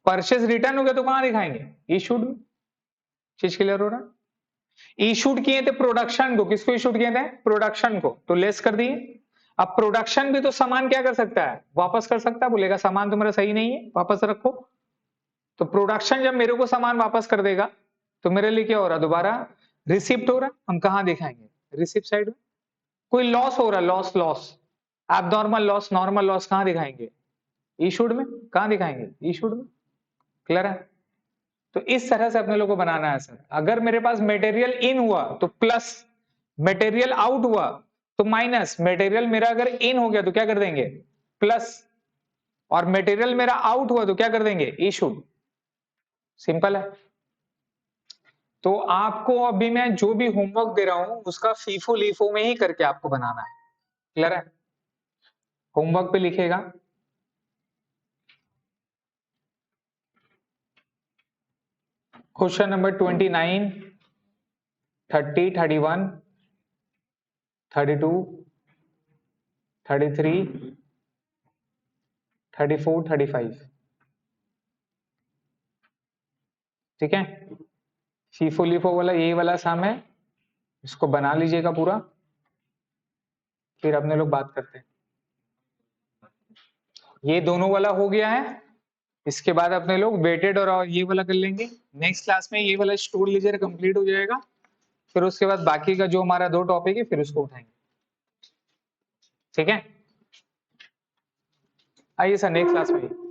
परचेस रिटर्न हो गया तो कहाँ दिखाएंगे? इशूड में। चीज क्लियर हो रहा है? इशूड किए थे प्रोडक्शन को, किसको इशूड किए थे? प्रोडक्शन को, तो लेस कर दिए। अब प्रोडक्शन भी तो सामान क्या कर सकता है? वापस कर सकता है, बोलेगा सामान तुम्हारा सही नहीं है, वापस रखो। तो प्रोडक्शन जब मेरे को सामान वापस कर देगा तो मेरे लिए क्या हो रहा? दोबारा रिसिप्ट हो रहा। हम कहाँ दिखाएंगे? रिसिप्ट साइड में। कोई लॉस हो रहा, loss loss abnormal loss, normal loss कहाँ दिखाएंगे? इशूड में। कहाँ दिखाएंगे? इशूड में। क्लियर है? तो इस तरह से अपने लोग को बनाना है सर। अगर मेरे पास मटेरियल इन हुआ तो प्लस, मटेरियल आउट हुआ तो माइनस। मटेरियल मेरा अगर इन हो गया तो क्या कर देंगे? प्लस। और मटेरियल मेरा आउट हुआ तो क्या कर देंगे? इशूड। सिंपल है। तो आपको अभी मैं जो भी होमवर्क दे रहा हूं उसका फीफो लीफो में ही करके आपको बनाना है। क्लियर है? होमवर्क पे लिखेगा क्वेश्चन नंबर 29, 30, 31, 32, 33, 34, 35। ठीक है? फीफो लीफो वाला यही वाला साम है, इसको बना लीजिएगा पूरा, फिर अपने लोग बात करते हैं। ये दोनों वाला हो गया है, इसके बाद अपने लोग वेटेड और ये वाला कर लेंगे। नेक्स्ट क्लास में ये वाला स्टोर लीजिएगा, कंप्लीट हो जाएगा। फिर उसके बाद बाकी का जो हमारा दो टॉपिक है फिर उसको उठाएंगे। ठीक है? आइए सर नेक्स्ट क्लास में।